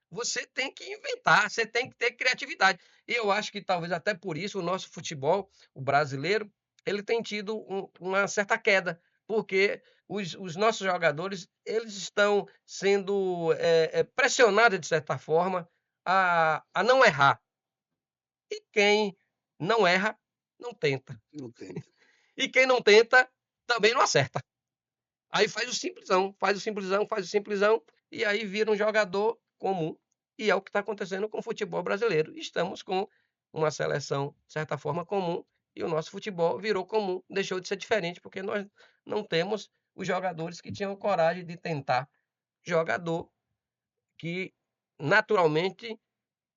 Você tem que inventar, você tem que ter criatividade. E eu acho que talvez até por isso o nosso futebol, o brasileiro, ele tem tido uma certa queda, porque os nossos jogadores, eles estão sendo pressionados, de certa forma, a não errar. E quem não erra, não tenta. Não tenta. E quem não tenta, também não acerta. Aí faz o simplesão, e aí vira um jogador comum. E é o que está acontecendo com o futebol brasileiro. Estamos com uma seleção, de certa forma, comum, e o nosso futebol virou comum, deixou de ser diferente, porque nós não temos os jogadores que tinham coragem de tentar. Jogador que naturalmente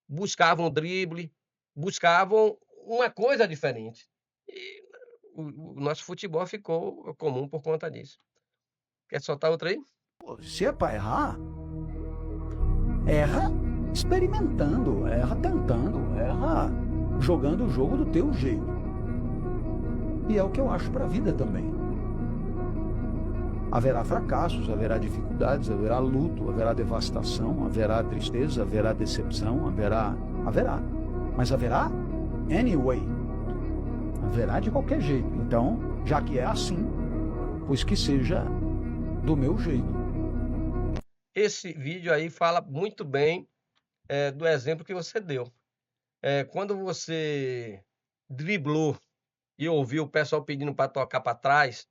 buscavam drible, buscavam uma coisa diferente. E o nosso futebol ficou comum por conta disso. Quer soltar outra aí? Pô, se é pra errar, erra experimentando, erra tentando, erra jogando o jogo do teu jeito. E é o que eu acho pra vida também. Haverá fracassos, haverá dificuldades, haverá luto, haverá devastação, haverá tristeza, haverá decepção, haverá. Mas haverá anyway. Haverá de qualquer jeito. Então, já que é assim, pois que seja do meu jeito. Esse vídeo aí fala muito bem do exemplo que você deu. Quando você driblou e ouviu o pessoal pedindo para tocar para trás,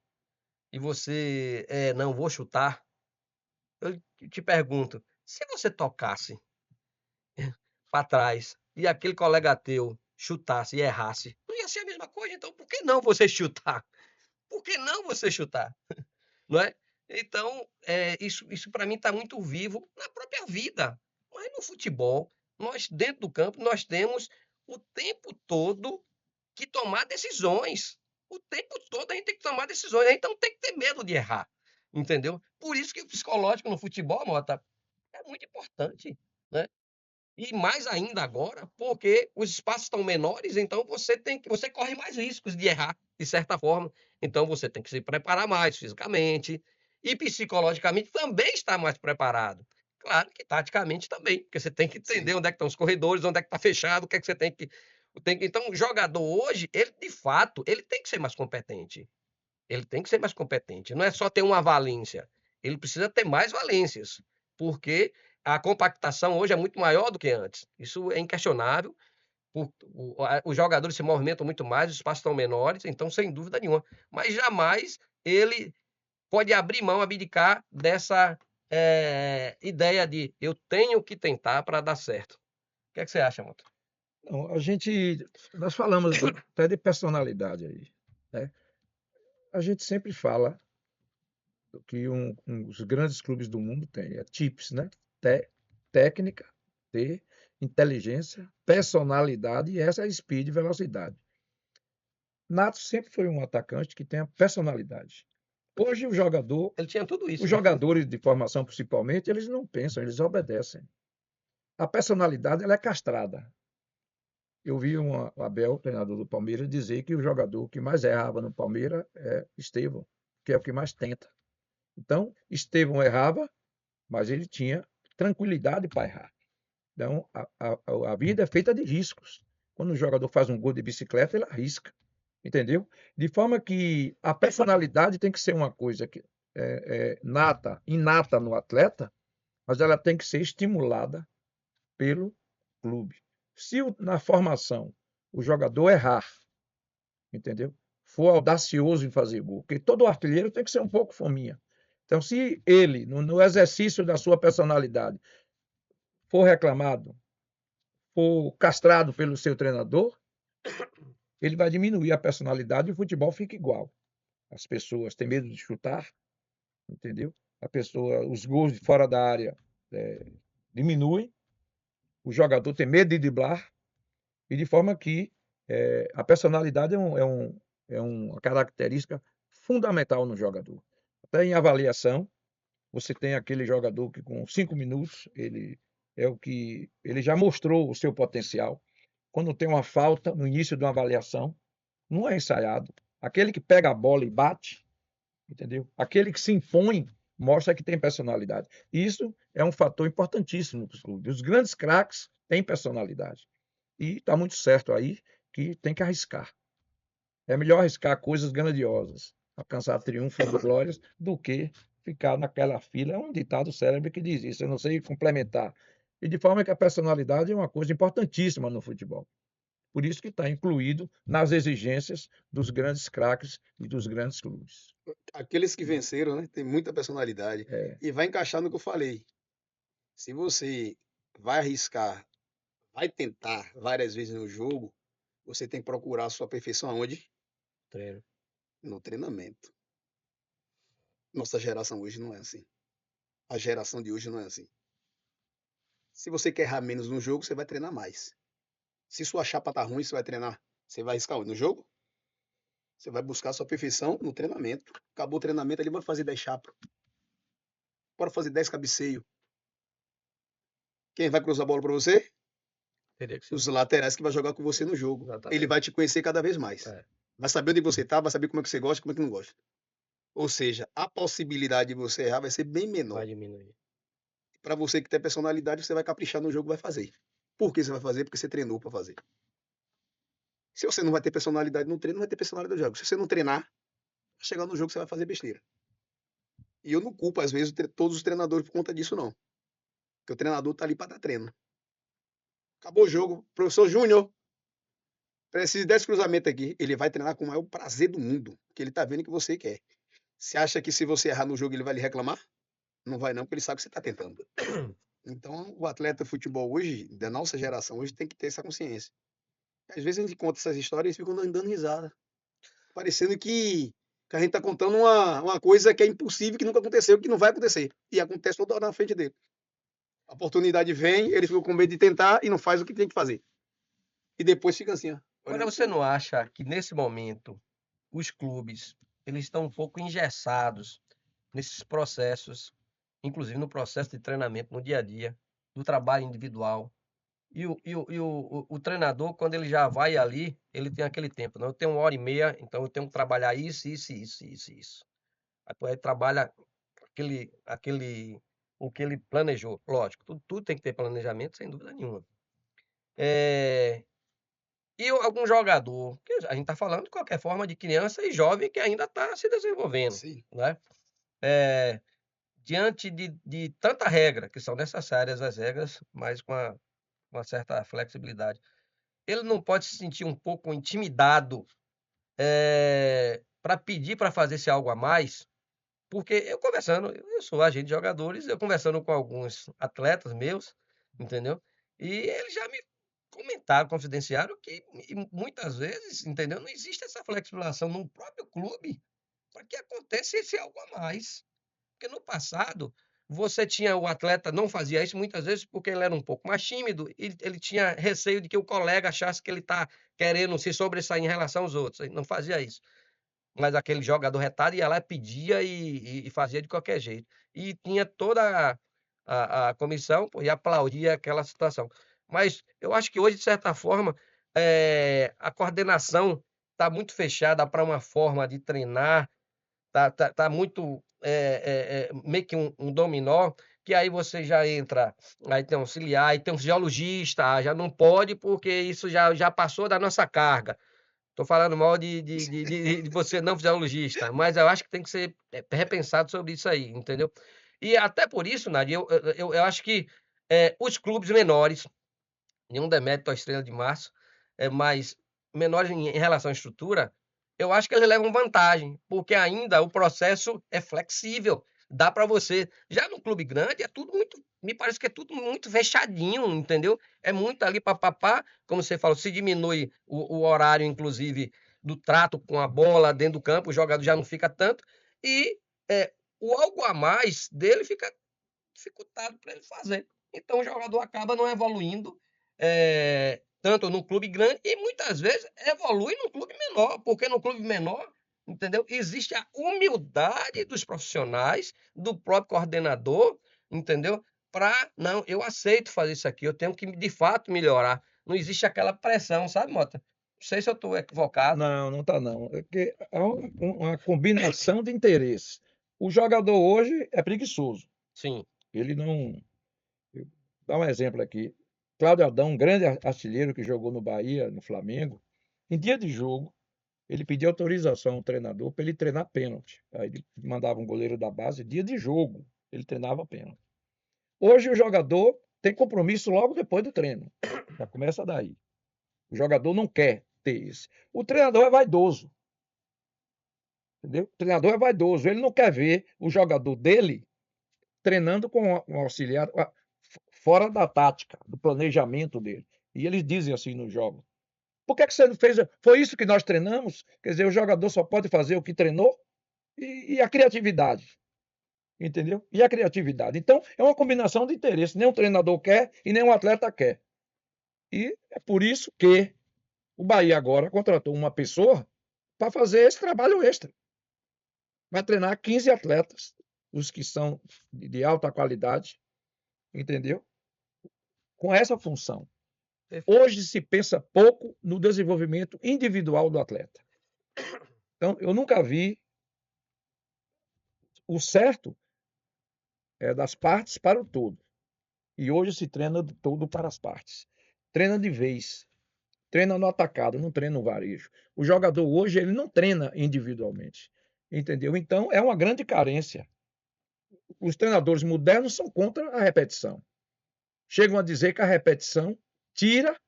e você, não, vou chutar, eu te pergunto, se você tocasse para trás e aquele colega teu chutasse e errasse, não ia ser a mesma coisa? Então, por que não você chutar? Por que não você chutar? Não é? Então, isso para mim está muito vivo na própria vida. Mas no futebol, nós dentro do campo, nós temos o tempo todo que tomar decisões. O tempo todo a gente tem que tomar decisões. A gente não tem que ter medo de errar. Entendeu? Por isso que o psicológico no futebol, Mota, é muito importante, né? E mais ainda agora, porque os espaços estão menores, então você corre mais riscos de errar, de certa forma. Então você tem que se preparar mais fisicamente e psicologicamente também estar mais preparado. Claro que taticamente também, porque você tem que entender onde é que estão os corredores, onde é que está fechado, o que é que você tem que. Então, o jogador hoje, ele de fato, ele tem que ser mais competente. Ele tem que ser mais competente. Não é só ter uma valência. Ele precisa ter mais valências, porque a compactação hoje é muito maior do que antes. Isso é inquestionável. Os jogadores se movimentam muito mais, os espaços estão menores, então, sem dúvida nenhuma. Mas jamais ele pode abrir mão, abdicar dessa ideia de eu tenho que tentar para dar certo. O que é que você acha, Moto? Não, nós falamos até de personalidade aí, né? A gente sempre fala que os grandes clubes do mundo têm, TIPS, né? Técnica, T, inteligência, personalidade e essa é speed, velocidade. Nato sempre foi um atacante que tem a personalidade. Hoje Ele tinha tudo isso, os né? jogadores de formação principalmente, eles não pensam, eles obedecem. A personalidade ela é castrada. Eu vi o Abel, treinador do Palmeiras, dizer que o jogador que mais errava no Palmeiras é Estevão, que é o que mais tenta. Então, Estevão errava, mas ele tinha tranquilidade para errar. Então, a vida é feita de riscos. Quando o jogador faz um gol de bicicleta, ele arrisca, entendeu? De forma que a personalidade tem que ser uma coisa que inata no atleta, mas ela tem que ser estimulada pelo clube. Se na formação o jogador errar, entendeu? For audacioso em fazer gol, porque todo artilheiro tem que ser um pouco fominha. Então, se ele, no exercício da sua personalidade, for reclamado, for castrado pelo seu treinador, ele vai diminuir a personalidade e o futebol fica igual. As pessoas têm medo de chutar, entendeu? Os gols de fora da área diminuem, o jogador tem medo de driblar, e de forma que a personalidade é uma característica fundamental no jogador. Até em avaliação, você tem aquele jogador que com 5 minutos, ele já mostrou o seu potencial. Quando tem uma falta no início de uma avaliação, não é ensaiado. Aquele que pega a bola e bate, entendeu? Aquele que se impõe, mostra que tem personalidade. E isso é um fator importantíssimo para os clubes. Os grandes craques têm personalidade. E está muito certo aí que tem que arriscar. É melhor arriscar coisas grandiosas, alcançar triunfos e glórias, do que ficar naquela fila. É um ditado célebre que diz isso, eu não sei complementar. E de forma que a personalidade é uma coisa importantíssima no futebol. Por isso que está incluído nas exigências dos grandes craques e dos grandes clubes. Aqueles que venceram, né, tem muita personalidade. E vai encaixar no que eu falei. Se você vai arriscar, vai tentar várias vezes no jogo, Você tem que procurar a sua perfeição aonde? Treino. No treinamento. Nossa geração hoje não é assim. A geração de hoje não é assim. Se você quer errar menos no jogo, você vai treinar mais. Se sua chapa tá ruim, você vai treinar. Você vai arriscar no jogo? Você vai buscar a sua perfeição no treinamento. Acabou o treinamento, ele vai fazer 10 chapas. Bora fazer 10 cabeceio. Quem vai cruzar a bola para você? Teria que ser. Os laterais que vai jogar com você no jogo. Exatamente. Ele vai te conhecer cada vez mais. É. Vai saber onde você tá, vai saber como é que você gosta e como é que não gosta. Ou seja, a possibilidade de você errar vai ser bem menor. Vai diminuir. Para você que tem personalidade, você vai caprichar no jogo e vai fazer. Por que você vai fazer? Porque você treinou para fazer. Se você não vai ter personalidade no treino, não vai ter personalidade no jogo. Se você não treinar, chegar no jogo você vai fazer besteira. E eu não culpo, às vezes, todos os treinadores por conta disso, não. Porque o treinador tá ali para dar treino. Acabou o jogo. Professor Júnior, precisa de 10 cruzamentos aqui. Ele vai treinar com o maior prazer do mundo, porque ele tá vendo que você quer. Você acha que se você errar no jogo ele vai lhe reclamar? Não vai não, porque ele sabe que você tá tentando. Então, o atleta de futebol hoje, da nossa geração, hoje tem que ter essa consciência. Às vezes a gente conta essas histórias e ficam dando risada. Parecendo que a gente tá contando uma coisa que é impossível, que nunca aconteceu, que não vai acontecer. E acontece toda hora na frente dele. A oportunidade vem, ele fica com medo de tentar e não faz o que tem que fazer. E depois fica assim, ó. Agora, você não acha que nesse momento os clubes eles estão um pouco engessados nesses processos, inclusive no processo de treinamento no dia a dia, do trabalho individual? E o treinador, quando ele já vai ali, ele tem aquele tempo, não? Eu tenho 1h30, então eu tenho que trabalhar isso. Aí trabalha o que ele planejou. Lógico, tudo tem que ter planejamento, sem dúvida nenhuma. E algum jogador, que a gente está falando de qualquer forma de criança e jovem que ainda está se desenvolvendo, Sim. né? Diante de tanta regra, que são necessárias as regras, mas com uma certa flexibilidade, ele não pode se sentir um pouco intimidado para pedir para fazer esse algo a mais? Porque eu sou agente de jogadores, eu conversando com alguns atletas meus, entendeu? E eles já me comentaram, confidenciaram que muitas vezes, entendeu? Não existe essa flexibilização no próprio clube para que aconteça esse algo a mais. Porque no passado, você tinha o atleta, não fazia isso muitas vezes porque ele era um pouco mais tímido e ele tinha receio de que o colega achasse que ele está querendo se sobressair em relação aos outros. Ele não fazia isso. Mas aquele jogador retado ia lá, pedia e fazia de qualquer jeito. E tinha toda a comissão, pô, e aplaudia aquela situação. Mas eu acho que hoje, de certa forma, a coordenação está muito fechada para uma forma de treinar, tá muito meio que um dominó, que aí você já entra, aí tem um auxiliar, aí tem um fisiologista, já não pode porque isso já passou da nossa carga. Estou falando mal de você não fisiologista, mas eu acho que tem que ser repensado sobre isso aí, entendeu? E até por isso, Nadia, eu acho que os clubes menores, nenhum demérito à Estrela de Março, mas menores em relação à estrutura, eu acho que eles levam vantagem, porque ainda o processo é flexível, dá para você. Já no clube grande é tudo muito, me parece que é tudo muito fechadinho, entendeu? É muito ali papapá, como você falou, se diminui o horário, inclusive, do trato com a bola dentro do campo, o jogador já não fica tanto, e o algo a mais dele fica dificultado para ele fazer. Então o jogador acaba não evoluindo tanto no clube grande e muitas vezes evolui no clube menor, porque no clube menor, entendeu? Existe a humildade dos profissionais, do próprio coordenador, entendeu? Não, eu aceito fazer isso aqui, eu tenho que de fato melhorar. Não existe aquela pressão, sabe, Mota? Não sei se eu estou equivocado. Não está não. É que há uma combinação de interesses. O jogador hoje é preguiçoso. Sim. Ele não. Vou dar um exemplo aqui. Cláudio Aldão, um grande artilheiro que jogou no Bahia, no Flamengo, em dia de jogo, ele pedia autorização ao treinador para ele treinar pênalti. Aí ele mandava um goleiro da base, dia de jogo, ele treinava pênalti. Hoje o jogador tem compromisso logo depois do treino. Já começa daí. O jogador não quer ter isso. O treinador é vaidoso. Entendeu? O treinador é vaidoso. Ele não quer ver o jogador dele treinando com um auxiliar fora da tática, do planejamento dele. E eles dizem assim no jogo: Por que você não fez? Foi isso que nós treinamos? Quer dizer, o jogador só pode fazer o que treinou e a criatividade. Entendeu? E a criatividade. Então, é uma combinação de interesses. Nem o treinador quer e nem o atleta quer. E é por isso que o Bahia agora contratou uma pessoa para fazer esse trabalho extra. Vai treinar 15 atletas, os que são de alta qualidade, entendeu? Com essa função. Hoje se pensa pouco no desenvolvimento individual do atleta. Então, eu nunca vi o certo é das partes para o todo. E hoje se treina do todo para as partes. Treina de vez. Treina no atacado, não treina no varejo. O jogador hoje ele não treina individualmente. Entendeu? Então, é uma grande carência. Os treinadores modernos são contra a repetição. Chegam a dizer que a repetição tira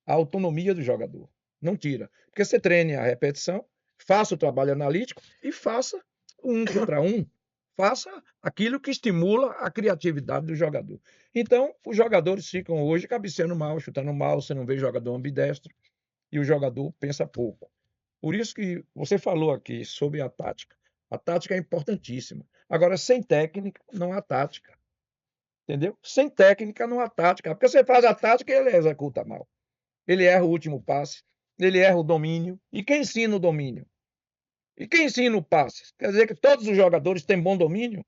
a autonomia do jogador. Não tira. Porque você treine a repetição, faça o trabalho analítico e faça um contra um. Faça aquilo que estimula a criatividade do jogador. Então, os jogadores ficam hoje cabeceando mal, chutando mal, você não vê jogador ambidestro e o jogador pensa pouco. Por isso que você falou aqui sobre a tática. A tática é importantíssima. Agora, sem técnica, não há tática. Entendeu? Sem técnica, não há tática. Porque você faz a tática e ele executa mal. Ele erra o último passe, ele erra o domínio. E quem ensina o domínio? E quem ensina o passe? Quer dizer que todos os jogadores têm bom domínio?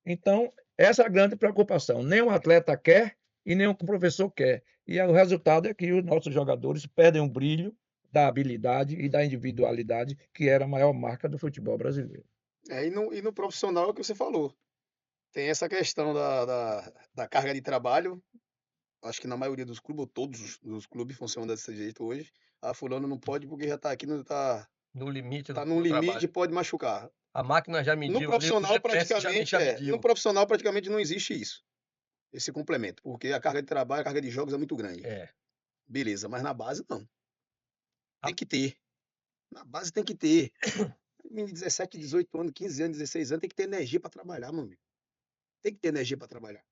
Então, essa é a grande preocupação. Nem o atleta quer e nem o professor quer. E o resultado é que os nossos jogadores perdem o brilho da habilidade e da individualidade, que era a maior marca do futebol brasileiro. E no profissional é o que você falou. Tem essa questão da carga de trabalho. Acho que na maioria dos clubes, ou todos os clubes funcionam desse jeito hoje. Ah, fulano não pode porque já está aqui, não está No limite tá do num limite trabalho. e pode machucar. A máquina já No mediu, o profissional, GPS praticamente, já no mediu. profissional, praticamente não existe isso, esse complemento, porque a carga de trabalho, a carga de jogos é muito grande. É. Beleza, mas na base não. Tem A- que ter. Na base tem que ter. Menino de 17, 18 anos, 15 anos, 16 anos, tem que ter energia para trabalhar, meu amigo. Tem que ter energia para trabalhar.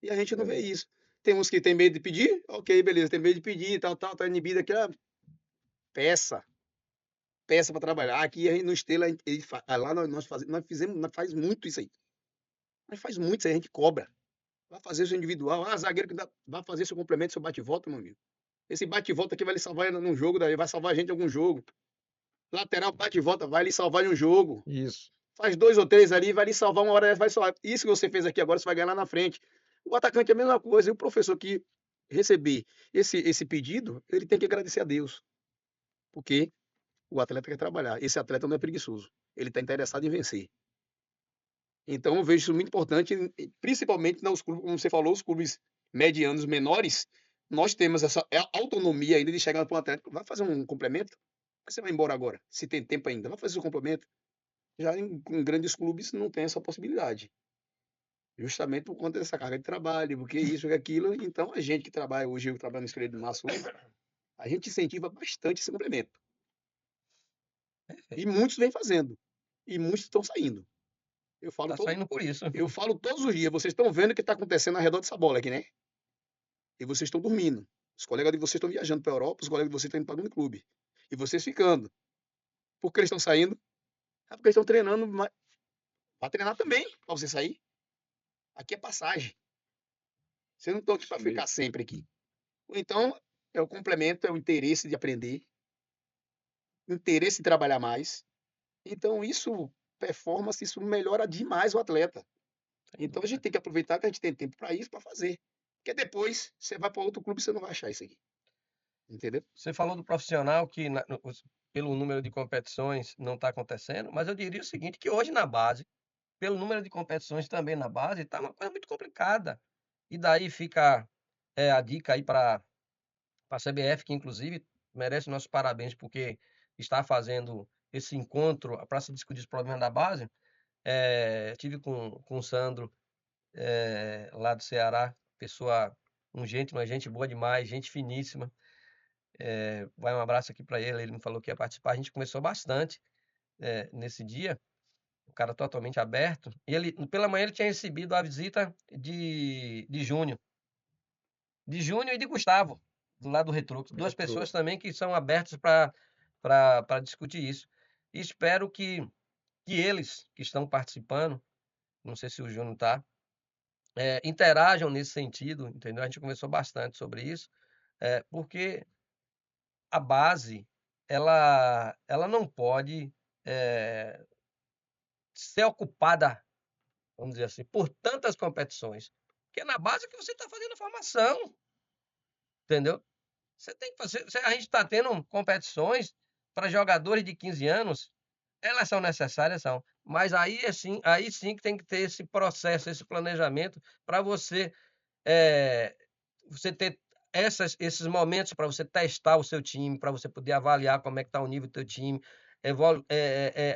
E a gente não vê isso. Tem uns que tem medo de pedir, ok, beleza, tem medo de pedir, tal, tá inibido aqui, peça. Peça para trabalhar. Aqui a gente no Estrela, lá nós faz muito isso aí. Nós faz muito isso aí, a gente cobra. Vai fazer seu individual. Ah, zagueiro vai fazer seu complemento, seu bate-volta, meu amigo. Esse bate-volta aqui vai lhe salvar num jogo, daí vai salvar a gente em algum jogo. Lateral, bate-volta, vai lhe salvar em um jogo. Isso. Faz 2 ou 3 ali, vai lhe salvar uma hora, vai salvar. Isso que você fez aqui agora, você vai ganhar lá na frente. O atacante é a mesma coisa. E o professor que receber esse pedido, ele tem que agradecer a Deus. Porque o atleta quer trabalhar. Esse atleta não é preguiçoso. Ele está interessado em vencer. Então, eu vejo isso muito importante, principalmente nos clubes, como você falou, os clubes medianos, menores, nós temos essa autonomia ainda de chegar para um atleta, vai fazer um complemento? Por que você vai embora agora? Se tem tempo ainda, vai fazer o complemento. Já em grandes clubes não tem essa possibilidade. Justamente por conta dessa carga de trabalho, porque isso e aquilo. Então, a gente que trabalha hoje, eu trabalho no Estrela do Mar Sul, a gente incentiva bastante esse complemento. E muitos vêm fazendo. E muitos estão saindo. Eu falo, Tá saindo por isso. eu falo todos os dias, vocês estão vendo o que está acontecendo ao redor dessa bola aqui, né? E vocês estão dormindo. Os colegas de vocês estão viajando para a Europa, os colegas de vocês estão indo para o clube. E vocês ficando. Por que eles estão saindo? É porque eles estão treinando para treinar também, para você sair. Aqui é passagem. Vocês não estão aqui para ficar sempre aqui. Então, é o complemento, é o interesse de aprender, o interesse de trabalhar mais. Então, isso, performance, isso melhora demais o atleta. Então, a gente tem que aproveitar que a gente tem tempo para isso, para fazer. Porque depois, você vai para outro clube e você não vai achar isso aqui. Entendeu? Você falou do profissional que, pelo número de competições, não está acontecendo, mas eu diria o seguinte, que hoje na base, pelo número de competições também na base, está uma coisa muito complicada. E daí fica a dica aí para a CBF, que inclusive merece nossos parabéns, porque está fazendo esse encontro para se discutir os problemas da base. Tive com o Sandro, lá do Ceará, uma gente boa demais, gente finíssima. Vai um abraço aqui para ele me falou que ia participar. A gente conversou bastante nesse dia, o cara totalmente aberto. E ele, pela manhã, ele tinha recebido a visita de Júnior e de Gustavo. do lado do Retrô. Duas Retrô. pessoas também que são abertas para discutir isso. E espero que eles que estão participando, não sei se o Júnior está, interajam nesse sentido, entendeu? A gente conversou bastante sobre isso, porque a base, ela não pode ser ocupada, vamos dizer assim, por tantas competições. Porque é na base que você está fazendo a formação, entendeu? Você tem que fazer. A gente está tendo competições para jogadores de 15 anos, elas são necessárias, são. Mas aí sim que tem que ter esse processo, esse planejamento para você ter esses momentos para você testar o seu time, para você poder avaliar como é que está o nível do teu time,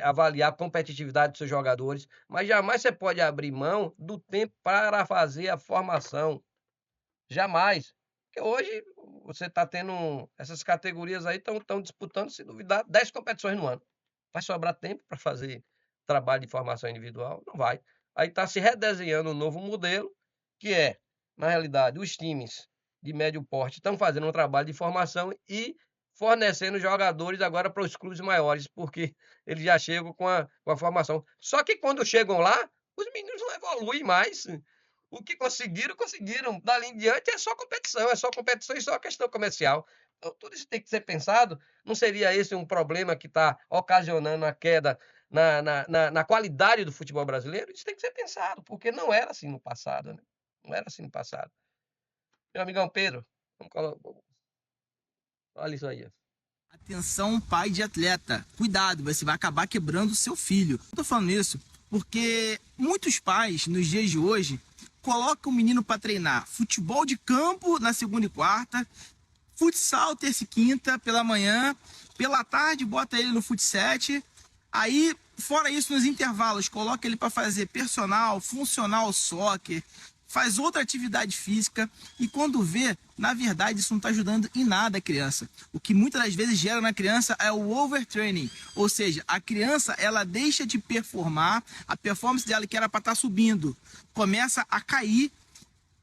avaliar a competitividade dos seus jogadores, mas jamais você pode abrir mão do tempo para fazer a formação. Jamais. Porque hoje você está tendo essas categorias aí, estão disputando, se duvidar, 10 competições no ano. Vai sobrar tempo para fazer trabalho de formação individual? Não vai. Aí está se redesenhando um novo modelo, que na realidade, os times de médio porte estão fazendo um trabalho de formação e fornecendo jogadores agora para os clubes maiores, porque eles já chegam com a formação. Só que quando chegam lá, os meninos não evoluem mais. O que conseguiram. Dali em diante é só competição e só questão comercial. Então, tudo isso tem que ser pensado. Não seria esse um problema que está ocasionando a queda na qualidade do futebol brasileiro? Isso tem que ser pensado, porque não era assim no passado, né? Não era assim no passado. Meu amigão Pedro, olha isso aí. Atenção, pai de atleta. Cuidado, você vai acabar quebrando o seu filho. Eu tô falando isso porque muitos pais, nos dias de hoje, colocam o menino para treinar futebol de campo na segunda e quarta, futsal terça e quinta pela manhã, pela tarde bota ele no futset, aí, fora isso, nos intervalos, coloca ele para fazer personal, funcional, soccer, faz outra atividade física e quando vê, na verdade, isso não está ajudando em nada a criança. O que muitas das vezes gera na criança é o overtraining, ou seja, a criança ela deixa de performar, a performance dela que era para estar subindo começa a cair,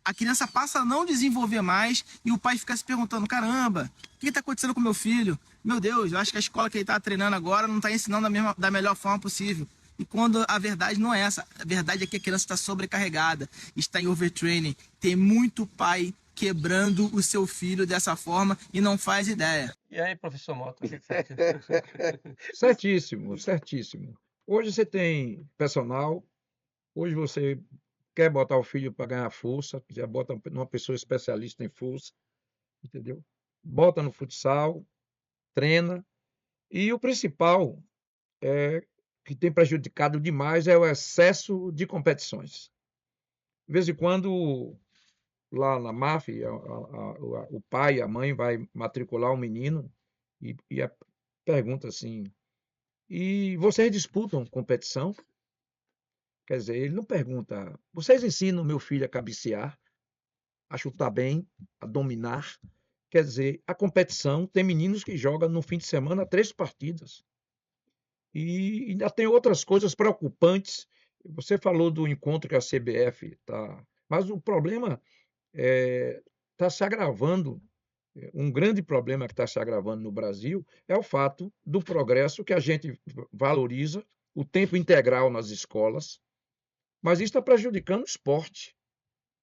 a criança passa a não desenvolver mais e o pai fica se perguntando, caramba, o que está acontecendo com meu filho? Meu Deus, eu acho que a escola que ele está treinando agora não está ensinando da melhor forma possível. E quando a verdade não é essa, a verdade é que a criança está sobrecarregada, está em overtraining. Tem muito pai quebrando o seu filho dessa forma e não faz ideia. E aí, professor Mota, o que você acha? Certíssimo, certíssimo. Hoje você tem personal, hoje você quer botar o filho para ganhar força, já bota numa pessoa especialista em força, entendeu? Bota no futsal, treina, e o principal que tem prejudicado demais é o excesso de competições. De vez em quando, lá na MAF, o pai e a mãe vai matricular um menino e pergunta assim, e vocês disputam competição? Quer dizer, ele não pergunta, vocês ensinam meu filho a cabecear, a chutar bem, a dominar? Quer dizer, a competição tem meninos que jogam no fim de semana 3 partidas. E ainda tem outras coisas preocupantes. Você falou do encontro que a CBF está. Mas o problema está se agravando. Um grande problema que está se agravando no Brasil é o fato do progresso que a gente valoriza, o tempo integral nas escolas, mas isso está prejudicando o esporte.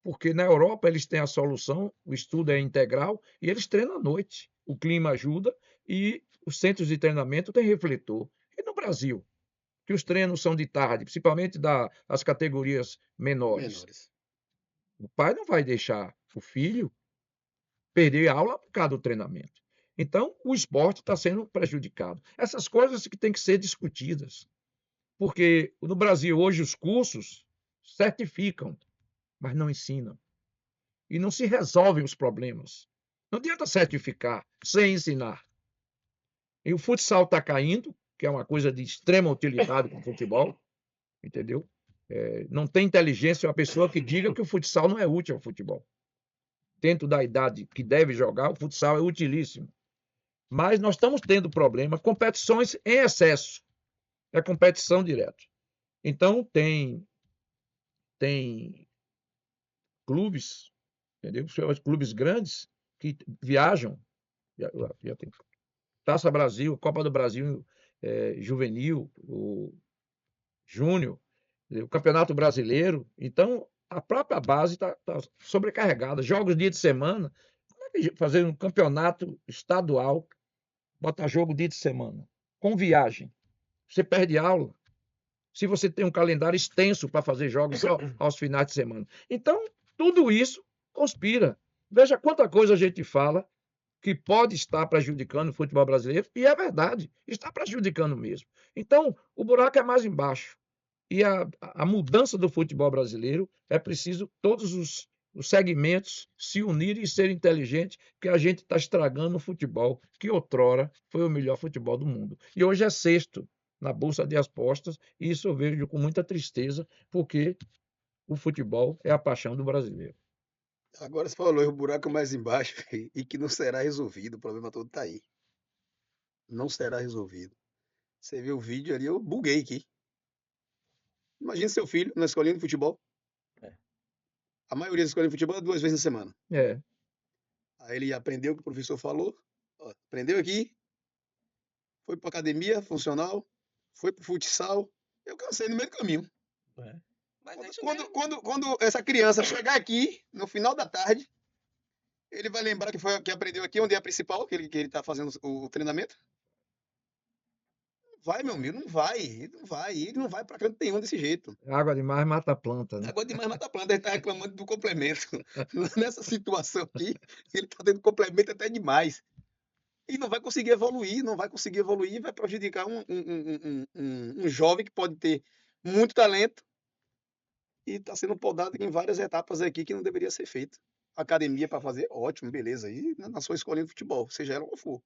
Porque na Europa eles têm a solução, o estudo é integral e eles treinam à noite. O clima ajuda e os centros de treinamento têm refletor. E no Brasil, que os treinos são de tarde, principalmente das categorias menores. O pai não vai deixar o filho perder aula por causa do treinamento. Então, o esporte está sendo prejudicado. Essas coisas que têm que ser discutidas. Porque no Brasil, hoje, os cursos certificam, mas não ensinam. E não se resolvem os problemas. Não adianta certificar sem ensinar. E o futsal está caindo, que é uma coisa de extrema utilidade para o futebol, entendeu? Não tem inteligência uma pessoa que diga que o futsal não é útil ao futebol. Dentro da idade que deve jogar, o futsal é utilíssimo. Mas nós estamos tendo problema, competições em excesso. É competição direto. Então, tem clubes, entendeu? Clubes grandes, que viajam, já tem Taça Brasil, Copa do Brasil Juvenil, o Júnior, o Campeonato Brasileiro. Então, a própria base está sobrecarregada. Jogos dia de semana. Como é que fazer um campeonato estadual, botar jogo dia de semana, com viagem? Você perde aula. Se você tem um calendário extenso para fazer jogos só aos finais de semana. Então, tudo isso conspira. Veja quanta coisa a gente fala que pode estar prejudicando o futebol brasileiro, e é verdade, está prejudicando mesmo. Então, o buraco é mais embaixo. E a mudança do futebol brasileiro é preciso todos os segmentos se unirem e serem inteligentes, porque a gente está estragando o futebol, que outrora foi o melhor futebol do mundo. E hoje é sexto na Bolsa de Apostas, e isso eu vejo com muita tristeza, porque o futebol é a paixão do brasileiro. Agora você falou o buraco mais embaixo e que não será resolvido. O problema todo está aí. Não será resolvido. Você viu o vídeo ali, eu buguei aqui. Imagina seu filho na escolinha de futebol. A maioria das escolinhas de futebol é 2 vezes na semana. É. Aí ele aprendeu o que o professor falou. Ó, aprendeu aqui. Foi para academia funcional. Foi para o futsal. Eu cansei no meio do caminho. Mas é isso Quando essa criança chegar aqui, no final da tarde, ele vai lembrar que aprendeu aqui, onde é a principal, que ele está fazendo o treinamento. Não vai, meu amigo, não vai. Ele não vai para canto nenhum desse jeito. Água demais mata a planta, né? Água demais mata a planta, ele está reclamando do complemento. Nessa situação aqui, ele está tendo complemento até demais. E não vai conseguir evoluir, vai prejudicar um jovem que pode ter muito talento e está sendo podado em várias etapas aqui que não deveria ser feito. Academia para fazer, ótimo, beleza. E na sua escolinha de futebol, seja ela qual for.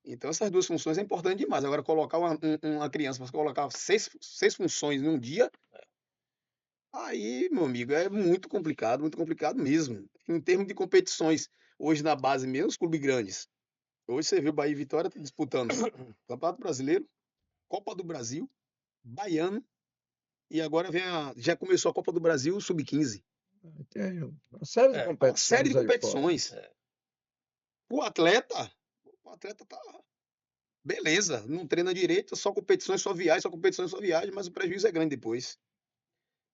Então, essas duas funções é importante demais. Agora, colocar uma criança para colocar seis funções em um dia, aí, meu amigo, é muito complicado mesmo. Em termos de competições, hoje na base mesmo, os clubes grandes. Hoje você viu o Bahia e Vitória disputando Campeonato Brasileiro, Copa do Brasil, Baiano, e agora já começou a Copa do Brasil Sub-15. Tem uma série de competições. Uma série de aí competições. O atleta tá beleza, não treina direito, só competições, só viagem, mas o prejuízo é grande depois.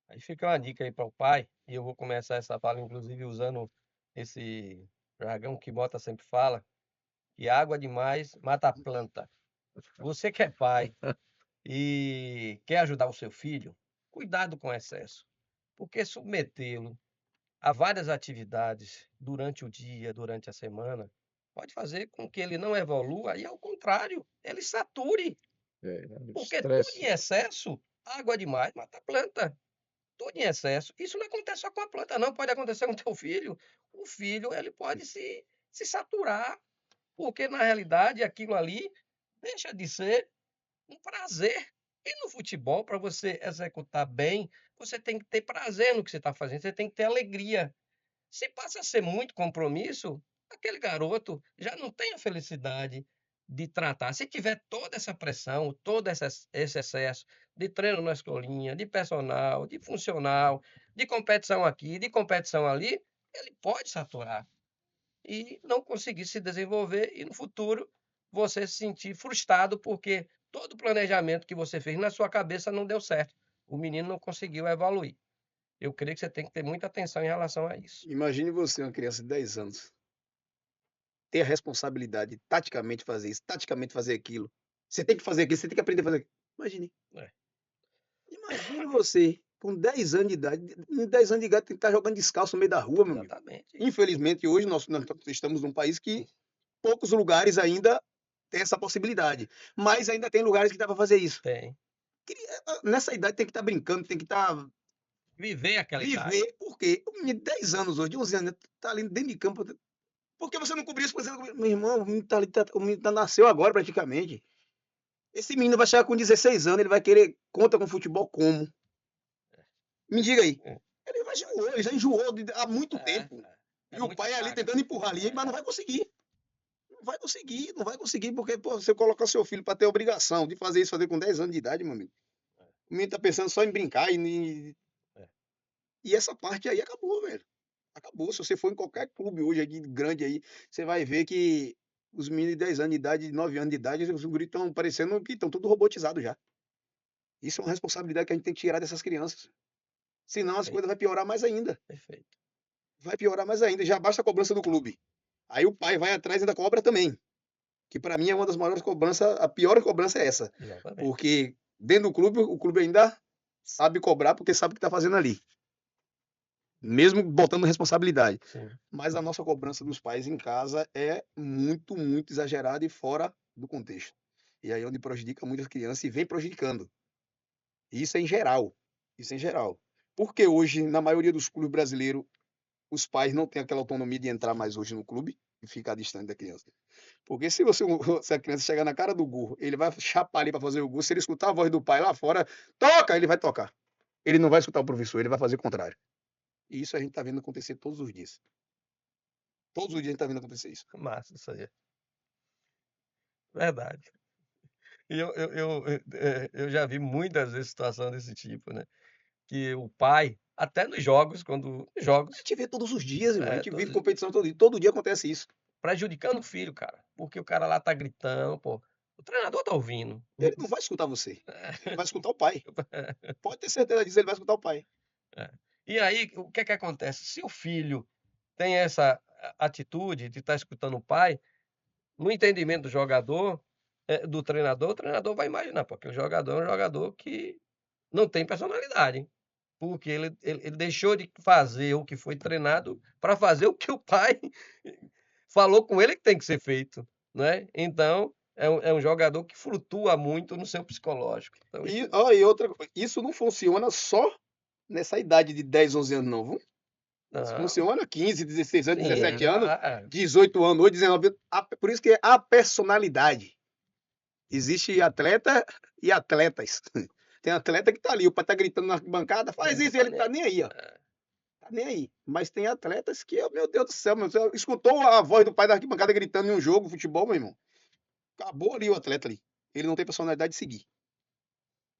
Aí fica uma dica aí para o pai, e eu vou começar essa fala, inclusive, usando esse jargão que Bota sempre fala, que água demais mata a planta. Você que é pai e quer ajudar o seu filho, cuidado com o excesso, porque submetê-lo a várias atividades durante o dia, durante a semana, pode fazer com que ele não evolua e, ao contrário, ele sature. Porque tudo em excesso, água demais mata a planta. Tudo em excesso. Isso não acontece só com a planta, não. Pode acontecer com o teu filho. O filho, ele pode se saturar, porque, na realidade, aquilo ali deixa de ser um prazer. E no futebol, para você executar bem, você tem que ter prazer no que você está fazendo, você tem que ter alegria. Se passa a ser muito compromisso, aquele garoto já não tem a felicidade de tratar. Se tiver toda essa pressão, todo esse excesso de treino na escolinha, de personal, de funcional, de competição aqui, de competição ali, ele pode saturar e não conseguir se desenvolver e no futuro você se sentir frustrado porque todo o planejamento que você fez na sua cabeça não deu certo. O menino não conseguiu evoluir. Eu creio que você tem que ter muita atenção em relação a isso. Imagine você, uma criança de 10 anos, ter a responsabilidade de taticamente fazer isso, taticamente fazer aquilo. Você tem que fazer aquilo, você tem que aprender a fazer aquilo. Imagine. Imagine você, com 10 anos de idade, em 10 anos de idade, tem que estar jogando descalço no meio da rua, meu amigo. Exatamente. Infelizmente, hoje nós estamos num país que poucos lugares ainda tem essa possibilidade. Mas ainda tem lugares que dá para fazer isso. Tem. Nessa idade tem que estar brincando, tem que estar... Viver aquela idade. Viver, porque o menino de 10 anos hoje, de 11 anos, tá ali dentro de campo. Por que você não cobriu isso? Meu irmão, o menino nasceu agora praticamente. Esse menino vai chegar com 16 anos, ele vai querer conta com futebol como? Me diga aí. Ele já enjoou há muito tempo. E o pai ali tentando empurrar ali, mas não vai conseguir. Não vai conseguir, porque você coloca seu filho para ter a obrigação de fazer isso, fazer com 10 anos de idade, meu amigo. O menino tá pensando só em brincar e essa parte aí acabou, velho. Acabou. Se você for em qualquer clube hoje aqui, grande aí, você vai ver que os meninos de 10 anos de idade, de 9 anos de idade, os guris estão parecendo que estão tudo robotizados já. Isso é uma responsabilidade que a gente tem que tirar dessas crianças. Senão as Perfeito, coisas vai piorar mais ainda. perfeito. Vai piorar mais ainda. Já basta a cobrança do clube. Aí o pai vai atrás e ainda cobra também. Que para mim é uma das maiores cobranças, a pior cobrança é essa. Exatamente. Porque dentro do clube, o clube ainda sabe cobrar porque sabe o que está fazendo ali. Mesmo botando responsabilidade. Sim. Mas a nossa cobrança dos pais em casa é muito, muito exagerada e fora do contexto. E aí é onde prejudica muitas crianças e vem prejudicando. Isso é em geral. Isso é em geral. Porque hoje, na maioria dos clubes brasileiros, os pais não têm aquela autonomia de entrar mais hoje no clube e ficar distante da criança. Porque se se a criança chegar na cara do gol, ele vai chapar ali para fazer o gol. Se ele escutar a voz do pai lá fora, toca, ele vai tocar. Ele não vai escutar o professor, ele vai fazer o contrário. E isso a gente está vendo acontecer todos os dias. Todos os dias a gente está vendo acontecer isso. Massa isso aí. Verdade. E eu já vi muitas vezes situação desse tipo, né? Que o pai, até nos jogos, quando A jogos, gente vê todos os dias, irmão. A gente vive todo, competição todo dia. Todo dia acontece isso. prejudicando o filho, cara. Porque o cara lá tá gritando, pô. O treinador tá ouvindo. Ele não vai escutar você. Ele vai escutar o pai. Pode ter certeza disso, ele vai escutar o pai. É. E aí, o que é que acontece? Se o filho tem essa atitude de estar escutando o pai, no entendimento do jogador, do treinador, o treinador vai imaginar, porque o jogador é um jogador que não tem personalidade, porque ele deixou de fazer o que foi treinado para fazer o que o pai falou com ele que tem que ser feito, né? Então, é um jogador que flutua muito no seu psicológico. Então, E, ó, e outra coisa, isso não funciona só nessa idade de 10, 11 anos, não, viu? Isso não, funciona 15, 16 anos, sim, 17 anos, é, 18 anos, 8, 19 anos. Por isso que é a personalidade. Existe atleta e atletas. Tem atleta que tá ali, o pai tá gritando na bancada, faz isso, e ele tá nem aí, ó. Tá nem aí. Mas tem atletas que, meu Deus do céu, meu Deus, escutou a voz do pai da arquibancada gritando em um jogo de futebol, meu irmão. Acabou ali o atleta ali. Ele não tem personalidade de seguir.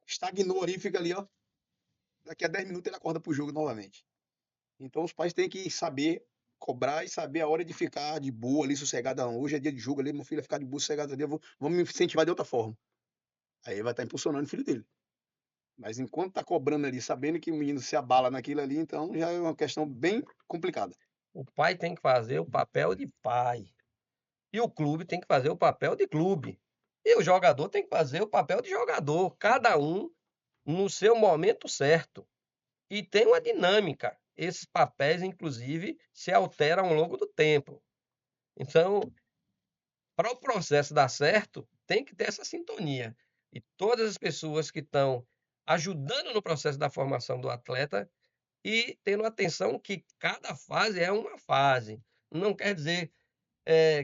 Estagnou ali, fica ali, ó. Daqui a 10 minutos ele acorda pro jogo novamente. Então os pais têm que saber cobrar e saber a hora de ficar de boa ali, sossegado. Não, hoje é dia de jogo ali, meu filho vai ficar de boa, sossegado ali, vamos me incentivar de outra forma. Aí ele vai estar impulsionando o filho dele. Mas enquanto tá cobrando ali, sabendo que o menino se abala naquilo ali, então já é uma questão bem complicada. o pai tem que fazer o papel de pai. E o clube tem que fazer o papel de clube. E o jogador tem que fazer o papel de jogador. Cada um no seu momento certo. E tem uma dinâmica. Esses papéis, inclusive, se alteram ao longo do tempo. Então, para o processo dar certo, tem que ter essa sintonia. E todas as pessoas que estão ajudando no processo da formação do atleta e tendo atenção que cada fase é uma fase. Não quer dizer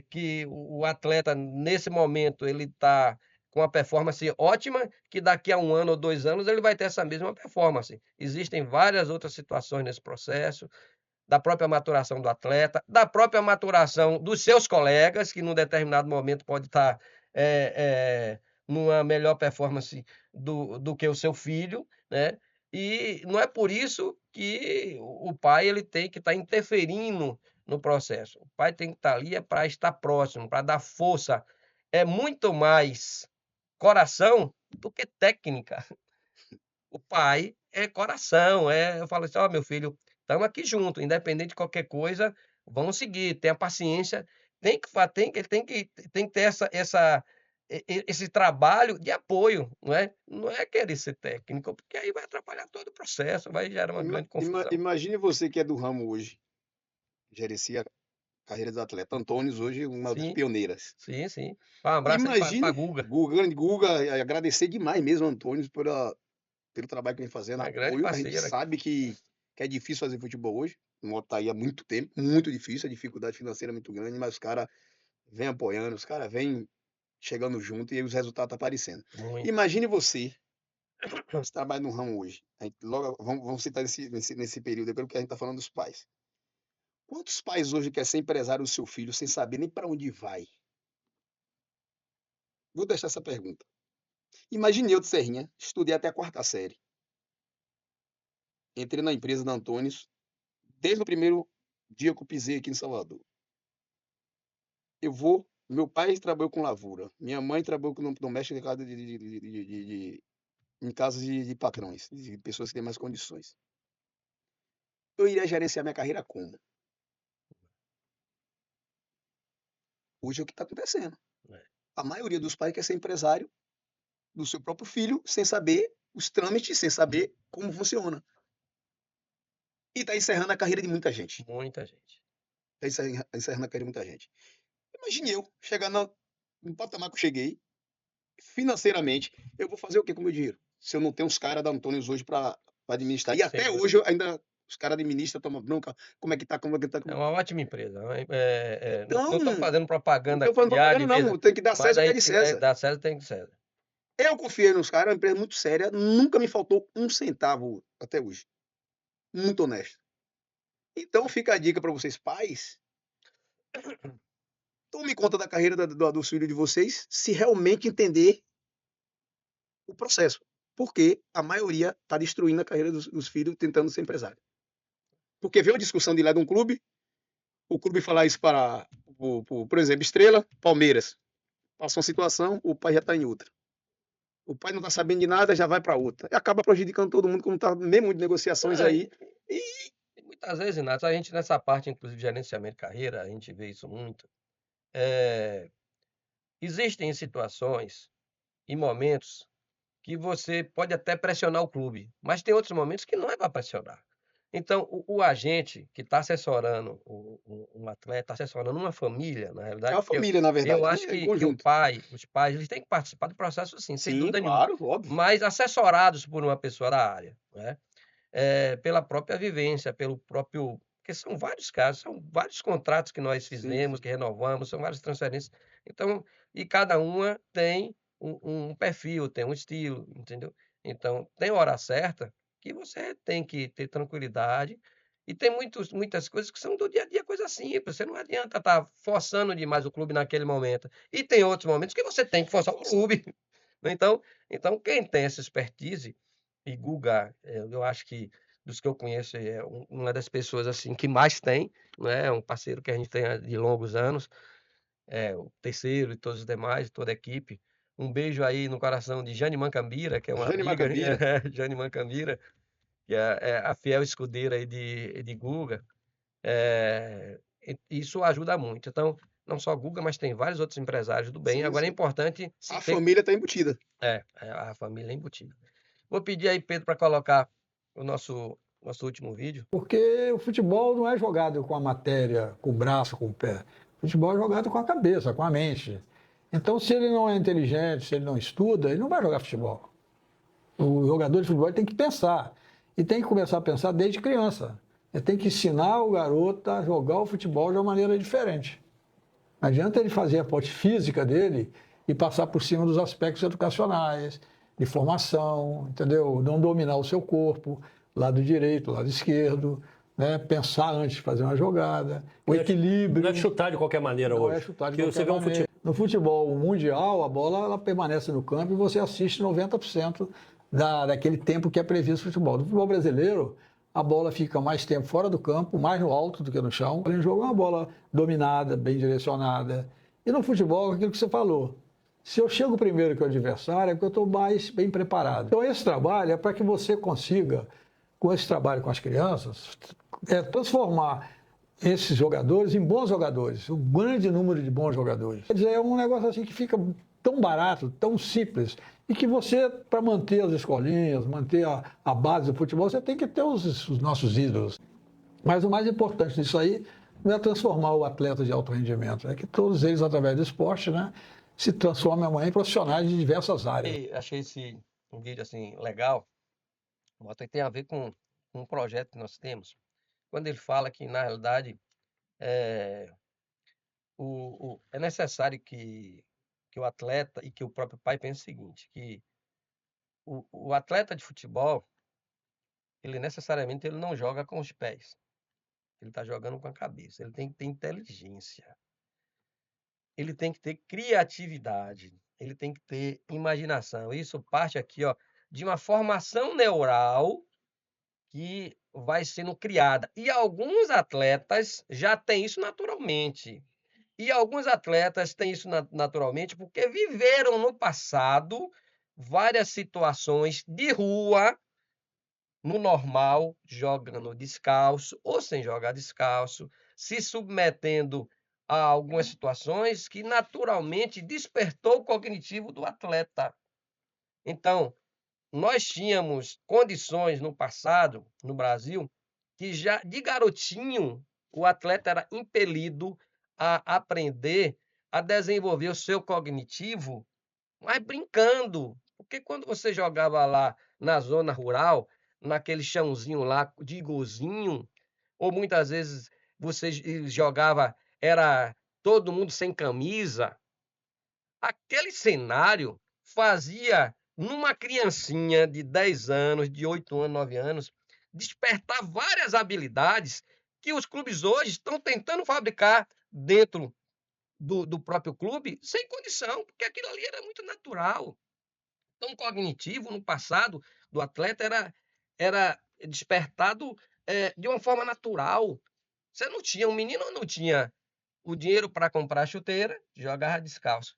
que o atleta, nesse momento, ele está com uma performance ótima, que daqui a 1 ano ou 2 anos ele vai ter essa mesma performance. Existem várias outras situações nesse processo, da própria maturação do atleta, da própria maturação dos seus colegas, que num determinado momento pode estar numa melhor performance do que o seu filho, né? E não é por isso que o pai ele tem que estar interferindo no processo. O pai tem que estar ali para estar próximo, para dar força. É muito mais coração do que técnica. O pai é coração, eu falo assim: "Ó, meu filho, estamos aqui junto, independente de qualquer coisa, vamos seguir, tenha paciência". Tem que ter esse trabalho de apoio, não é querer ser técnico, porque aí vai atrapalhar todo o processo, vai gerar uma grande confusão. Imagine você que é do ramo hoje, gerencia a carreira do atleta. Antônio hoje uma das Sim, pioneiras. sim, sim. Um abraço aí pra Imagine, Guga, Guga, agradecer demais mesmo Antônio pelo trabalho que vem fazendo, uma grande apoio. A gente parceira. sabe que é difícil fazer futebol hoje. O moto tá aí há muito tempo, muito difícil, a dificuldade financeira é muito grande, mas os caras vêm apoiando, os caras vêm chegando junto e os resultados estão aparecendo. Muito. Imagine você trabalha no ramo hoje. A gente logo, vamos citar nesse período, pelo que a gente está falando dos pais. Quantos pais hoje querem ser empresário do seu filho sem saber nem para onde vai? Vou deixar essa pergunta. Imagine eu de Serrinha, estudei até a 4ª série. Entrei na empresa da Antônios, desde o primeiro O dia que eu pisei aqui em Salvador. Meu pai trabalhou com lavoura, minha mãe trabalhou com doméstica em casas de patrões, de pessoas que têm mais condições. Eu iria gerenciar minha carreira como? Hoje é o que está acontecendo. É. A maioria dos pais quer ser empresário do seu próprio filho, sem saber os trâmites, sem saber como funciona. E está encerrando a carreira de muita gente. Muita gente. Está encerrando a carreira de muita gente. Imagine eu chegar no patamar que eu cheguei, financeiramente, eu vou fazer o que com o meu dinheiro? Se eu não tenho os caras da Antônios hoje para administrar. E até hoje ainda os caras administram, tomam bronca, como é que tá. É uma ótima empresa. Não Então, estou fazendo propaganda não estou falando aqui, propaganda, não. Tem que dar mas César o que é de aí César. dá César tem que César. Eu confiei nos caras, é uma empresa muito séria, nunca me faltou um centavo até hoje. Muito honesto. Então fica a dica para vocês, pais. Tome conta da carreira dos filhos de vocês, se realmente entender o processo. Porque a maioria está destruindo a carreira dos filhos tentando ser empresário. Porque vê uma discussão de lá de um clube, o clube falar isso para, por exemplo, Estrela, Palmeiras. Passa uma situação, o pai já está em outra. O pai não está sabendo de nada, já vai para outra. E acaba prejudicando todo mundo, como está mesmo de negociações aí. E muitas vezes, Renato, a gente nessa parte, inclusive, de gerenciamento de carreira, a gente vê isso muito. Existem situações e momentos que você pode até pressionar o clube, mas tem outros momentos que não é para pressionar. Então, o agente que está assessorando um atleta, assessorando uma família, na É realidade, uma família, na verdade. eu acho É em que conjunto. os pais, eles têm que participar do processo, sim, sem Sim, dúvida nenhuma, claro, óbvio. mas assessorados por uma pessoa da área, né? Pela própria vivência, pelo próprio. Porque são vários casos, são vários contratos que nós fizemos, Sim. que renovamos, são várias transferências. Então, e cada uma tem um perfil, tem um estilo, entendeu? Então, tem hora certa que você tem que ter tranquilidade. E tem muitas coisas que são do dia a dia, coisa simples. Você não adianta estar forçando demais o clube naquele momento. E tem outros momentos que você tem que forçar o clube. Então quem tem essa expertise, e Guga, eu acho que dos que eu conheço, é uma das pessoas assim que mais tem, né? É um parceiro que a gente tem de longos anos, o terceiro e todos os demais, toda a equipe. Um beijo aí no coração de Jane Mancambira, que é uma Jane amiga, Macambira. Jane Mancambira, que é a fiel escudeira aí de Guga. Isso ajuda muito. Então, não só Guga, mas tem vários outros empresários do bem. Sim, Agora é sim. importante A ter. família está embutida. A família é embutida. Vou pedir aí, Pedro, para colocar o nosso último vídeo. Porque o futebol não é jogado com a matéria, com o braço, com o pé. O futebol é jogado com a cabeça, com a mente. Então, se ele não é inteligente, se ele não estuda, ele não vai jogar futebol. O jogador de futebol tem que pensar. E tem que começar a pensar desde criança. Ele tem que ensinar o garoto a jogar o futebol de uma maneira diferente. Não adianta ele fazer a parte física dele e passar por cima dos aspectos educacionais, de formação, entendeu? Não dominar o seu corpo, lado direito, lado esquerdo, né? Pensar antes de fazer uma jogada, o equilíbrio. Não é chutar de qualquer maneira hoje. Não é chutar de Porque qualquer você vê um maneira. No futebol mundial, a bola ela permanece no campo e você assiste 90% daquele tempo que é previsto no futebol. No futebol brasileiro, a bola fica mais tempo fora do campo, mais no alto do que no chão. O jogo é uma bola dominada, bem direcionada. E no futebol, aquilo que você falou, se eu chego primeiro que o adversário, é porque eu estou mais bem preparado. Então esse trabalho é para que você consiga, com esse trabalho com as crianças, transformar esses jogadores em bons jogadores, um grande número de bons jogadores. Quer dizer, é um negócio assim que fica tão barato, tão simples, e que você, para manter as escolinhas, manter a base do futebol, você tem que ter os nossos ídolos. Mas o mais importante disso aí não é transformar o atleta de alto rendimento, é que todos eles, através do esporte, né, se transformem amanhã em profissionais de diversas áreas. Achei um vídeo assim legal, que tem a ver com um projeto que nós temos, quando ele fala que, na realidade, é necessário que o atleta e que o próprio pai pense o seguinte, que o atleta de futebol, ele necessariamente ele não joga com os pés, ele está jogando com a cabeça, ele tem que ter inteligência, ele tem que ter criatividade, ele tem que ter imaginação. Isso parte aqui, de uma formação neural que vai sendo criada. E alguns atletas já têm isso naturalmente. E alguns atletas têm isso naturalmente porque viveram no passado várias situações de rua, no normal, jogando descalço ou sem jogar descalço, se submetendo a algumas situações que naturalmente despertou o cognitivo do atleta. Então, nós tínhamos condições no passado, no Brasil, que já de garotinho o atleta era impelido a aprender a desenvolver o seu cognitivo, mas brincando. Porque quando você jogava lá na zona rural, naquele chãozinho lá de golzinho, ou muitas vezes você jogava, era todo mundo sem camisa, aquele cenário fazia numa criancinha de 10 anos, de 8 anos, 9 anos, despertar várias habilidades que os clubes hoje estão tentando fabricar dentro do próprio clube sem condição, porque aquilo ali era muito natural. Então, o cognitivo no passado do atleta era despertado de uma forma natural. Você não tinha, um menino não tinha o dinheiro para comprar chuteira, jogava descalço.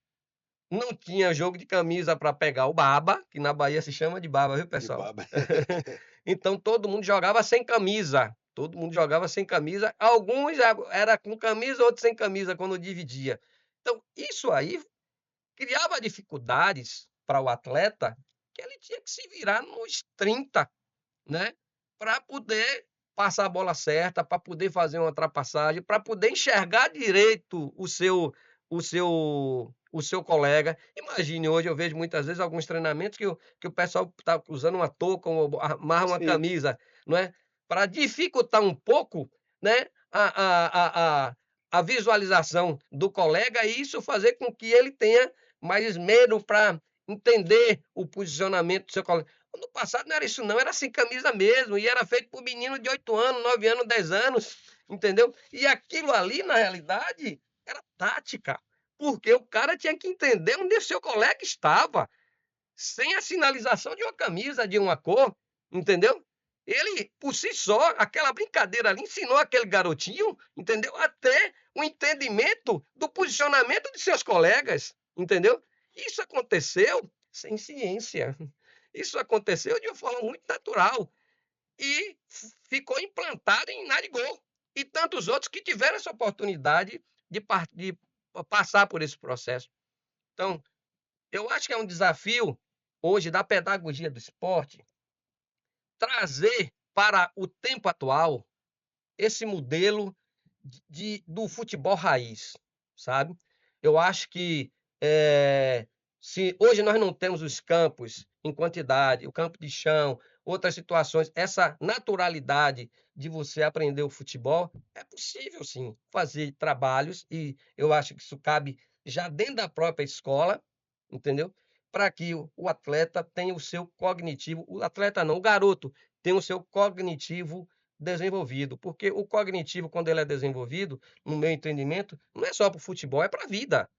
Não tinha jogo de camisa para pegar o baba, que na Bahia se chama de baba, viu, De pessoal? baba. Então todo mundo jogava sem camisa. Todo mundo jogava sem camisa. Alguns era com camisa, outros sem camisa quando dividia. Então, isso aí criava dificuldades para o atleta que ele tinha que se virar nos 30, né? Para poder passar a bola certa, para poder fazer uma ultrapassagem, para poder enxergar direito o seu colega. Imagine, hoje eu vejo muitas vezes alguns treinamentos que o pessoal está usando uma touca, amarra uma Sim. camisa, não é? Para dificultar um pouco, né? A visualização do colega e isso fazer com que ele tenha mais esmero para entender o posicionamento do seu colega. No passado não era isso não, era sem camisa mesmo, e era feito por menino de 8 anos, 9 anos, 10 anos, entendeu? E aquilo ali, na realidade, era tática, porque o cara tinha que entender onde o seu colega estava, sem a sinalização de uma camisa, de uma cor, entendeu? Ele, por si só, aquela brincadeira ali, ensinou aquele garotinho, entendeu? Até o entendimento do posicionamento de seus colegas, entendeu? Isso aconteceu sem ciência. Isso aconteceu de uma forma muito natural e ficou implantado em Narigol e tantos outros que tiveram essa oportunidade de passar por esse processo. Então, eu acho que é um desafio hoje da pedagogia do esporte trazer para o tempo atual esse modelo do futebol raiz, sabe? Eu acho que se hoje nós não temos os campos em quantidade, o campo de chão, outras situações, essa naturalidade de você aprender o futebol, é possível sim fazer trabalhos e eu acho que isso cabe já dentro da própria escola, entendeu? Para que o atleta tenha o seu cognitivo, o atleta não, o garoto tenha o seu cognitivo desenvolvido, porque o cognitivo, quando ele é desenvolvido, no meu entendimento, não é só para o futebol, é para a vida,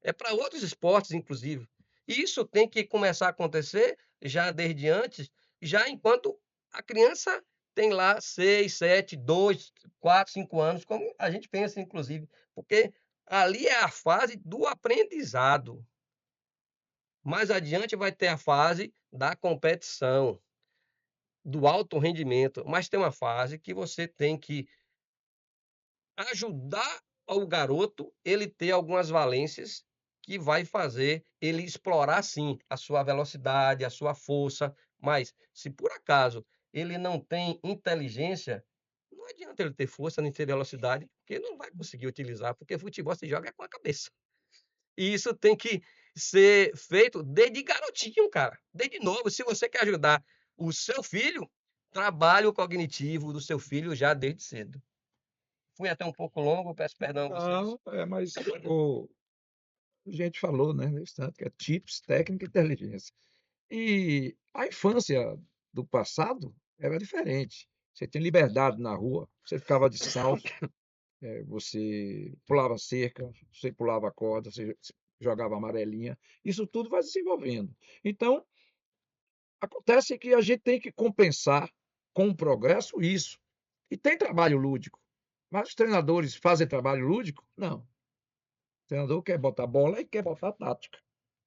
é para outros esportes, inclusive. E isso tem que começar a acontecer já desde antes, já enquanto a criança tem lá 6, 7, 2, 4, 5 anos, como a gente pensa, inclusive, porque ali é a fase do aprendizado. Mais adiante vai ter a fase da competição, do alto rendimento, mas tem uma fase que você tem que ajudar o garoto ele ter algumas valências que vai fazer ele explorar sim a sua velocidade, a sua força, mas se por acaso ele não tem inteligência, não adianta ele ter força nem ter velocidade, porque ele não vai conseguir utilizar, porque futebol se joga com a cabeça. E isso tem que ser feito desde garotinho, cara, desde novo. Se você quer ajudar o seu filho, trabalhe o cognitivo do seu filho já desde cedo. Fui até um pouco longo, peço perdão a vocês. Não, mas a gente falou, né, nesse tanto, que é tips, técnica e inteligência. E a infância do passado era diferente. Você tinha liberdade na rua, você ficava descalço, você pulava cerca, você pulava corda, você jogava amarelinha. Isso tudo vai se desenvolvendo. Então, acontece que a gente tem que compensar com o progresso, isso. E tem trabalho lúdico. Mas os treinadores fazem trabalho lúdico? Não. O treinador quer botar bola e quer botar tática.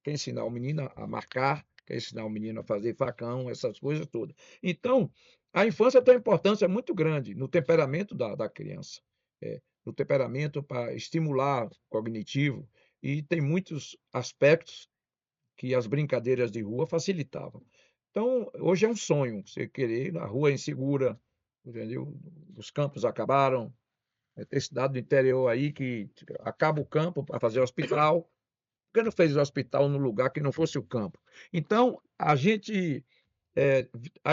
Quer ensinar o menino a marcar, quer ensinar o menino a fazer facão, essas coisas todas. Então, a infância tem uma importância muito grande no temperamento da criança, no temperamento para estimular o cognitivo, e tem muitos aspectos que as brincadeiras de rua facilitavam. Então, hoje é um sonho você querer, a rua é insegura, entendeu? Os campos acabaram, tem cidade do interior aí que acaba o campo para fazer hospital. Por que não fez o hospital no lugar que não fosse o campo? Então, a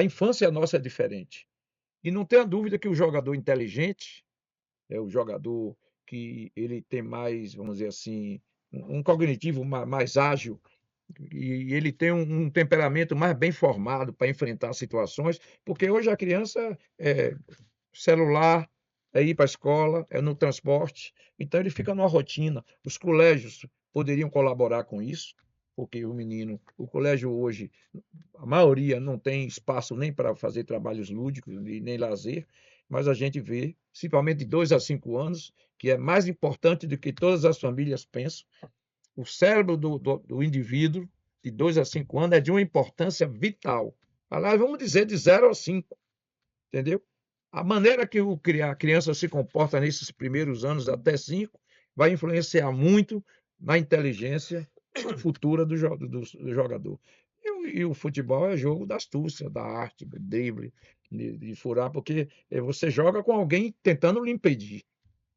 infância nossa é diferente. E não tenha dúvida que o jogador inteligente é o jogador que ele tem mais, vamos dizer assim, um cognitivo mais ágil, e ele tem um temperamento mais bem formado para enfrentar situações, porque hoje a criança é celular, é ir para a escola, é no transporte, então ele fica numa rotina. Os colégios poderiam colaborar com isso, porque o colégio hoje, a maioria não tem espaço nem para fazer trabalhos lúdicos, nem lazer, mas a gente vê, principalmente de 2 a 5 anos, que é mais importante do que todas as famílias pensam. O cérebro do indivíduo, de 2 a 5 anos, é de uma importância vital. Aliás, vamos dizer de 0 a 5, entendeu? A maneira que a criança se comporta nesses primeiros anos, até 5, vai influenciar muito na inteligência futura do jogador. E o futebol é jogo da astúcia, da arte, do drible, de furar, porque você joga com alguém tentando lhe impedir.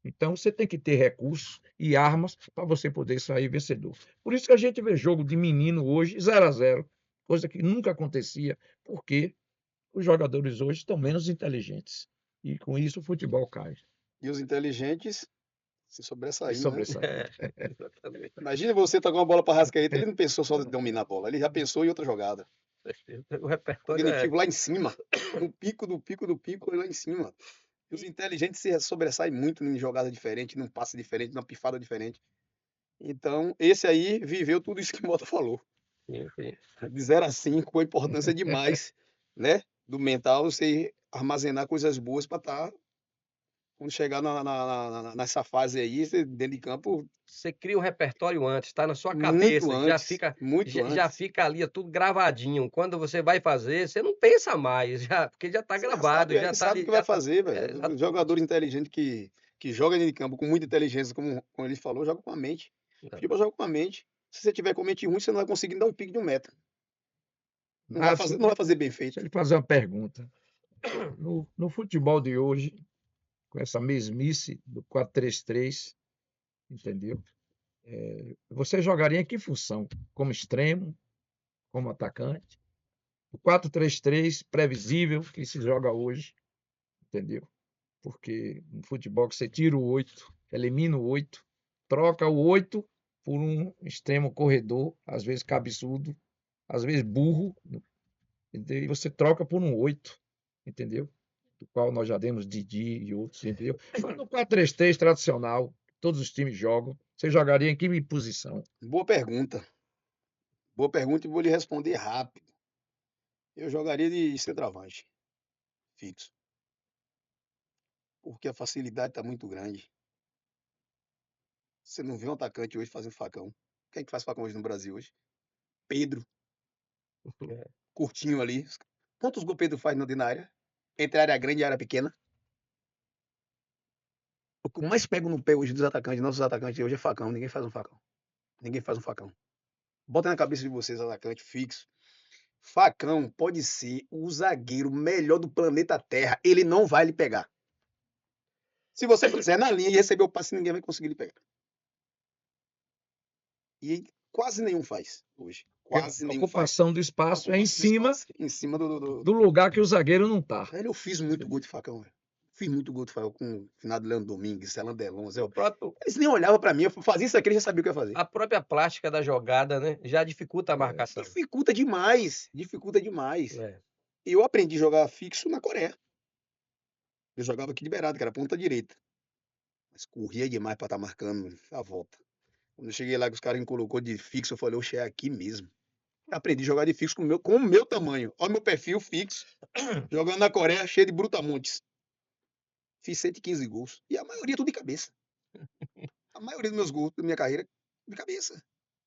Então, você tem que ter recursos e armas para você poder sair vencedor. Por isso que a gente vê jogo de menino hoje 0 a 0, coisa que nunca acontecia, porque os jogadores hoje estão menos inteligentes. E com isso o futebol cai. E os inteligentes se E sobressaindo, né? sobressai. Exatamente. Imagina você tocar uma bola para Arrascaeta, ele não pensou só em dominar a bola, ele já pensou em outra jogada. O repertório Cognitivo lá em cima, no pico do pico do pico, lá em cima. E os inteligentes se sobressaem muito em jogada diferente, num passe diferente, numa pifada diferente. Então, esse aí viveu tudo isso que o Mota falou. enfim. De 0 a 5, a importância demais, né? Do mental, você armazenar coisas boas para estar. Quando chegar nessa fase aí, você, dentro de campo, Você cria um repertório antes, está na sua muito cabeça, já antes. fica, Muito já antes. fica ali tudo gravadinho. Quando você vai fazer, você não pensa mais, já, porque já está Você já gravado, sabe, já ele está sabe o ali, que já vai está. fazer, velho. O jogador inteligente que joga dentro de campo com muita inteligência, como ele falou, joga com a mente. Futebol joga com a mente. Se você tiver com a mente ruim, você não vai conseguir dar um pique de 1 metro. Não vai fazer, não vai fazer bem Deixa feito. eu lhe fazer uma pergunta. No futebol de hoje, com essa mesmice do 4-3-3, entendeu? Você jogaria em que função? Como extremo? Como atacante? O 4-3-3 previsível que se joga hoje, entendeu? Porque no futebol que você tira o 8, elimina o 8, troca o 8 por um extremo corredor, às vezes cabeçudo, às vezes burro, entendeu? E você troca por um 8, entendeu? Do qual nós já demos Didi e outros, entendeu? Mas no 4-3-3 tradicional, todos os times jogam, você jogaria em que posição? Boa pergunta. Boa pergunta e vou lhe responder rápido. Eu jogaria de centroavante, fixo. Porque a facilidade está muito grande. Você não vê um atacante hoje fazendo facão. Quem é que faz facão hoje no Brasil hoje? Pedro, É. curtinho ali. Quantos gols Pedro faz na área? Entre a área grande e a área pequena? O que eu mais pego no pé hoje dos atacantes, nossos atacantes hoje é facão. Ninguém faz um facão. Ninguém faz um facão. Bota na cabeça de vocês, atacante fixo. Facão pode ser o zagueiro melhor do planeta Terra. Ele não vai lhe pegar. Se você fizer na linha e receber o passe, ninguém vai conseguir lhe pegar. E quase nenhum faz hoje. Quase A nenhum faz. ocupação do espaço é em cima Em cima do lugar que o zagueiro não está. Velho, eu fiz muito gol de facão, velho. Fiz muito gol de facão com o finado Leandro Domingues, Celan Delon, Zé. Eles nem olhavam pra mim, eu fazia isso aqui, eles já sabiam o que eu ia fazer. A própria plástica da jogada, né, já dificulta a marcação. Dificulta demais, dificulta demais. É. Eu aprendi a jogar fixo na Coreia. Eu jogava aqui liberado, que era ponta direita. Mas corria demais pra estar marcando a volta. Quando eu cheguei lá que os caras me colocou de fixo, eu falei, oxe, é aqui mesmo. Aprendi a jogar de fixo com o meu tamanho. Olha o meu perfil fixo, jogando na Coreia, cheio de brutamontes. Fiz 115 gols. E a maioria tudo de cabeça. A maioria dos meus gols da minha carreira, de cabeça.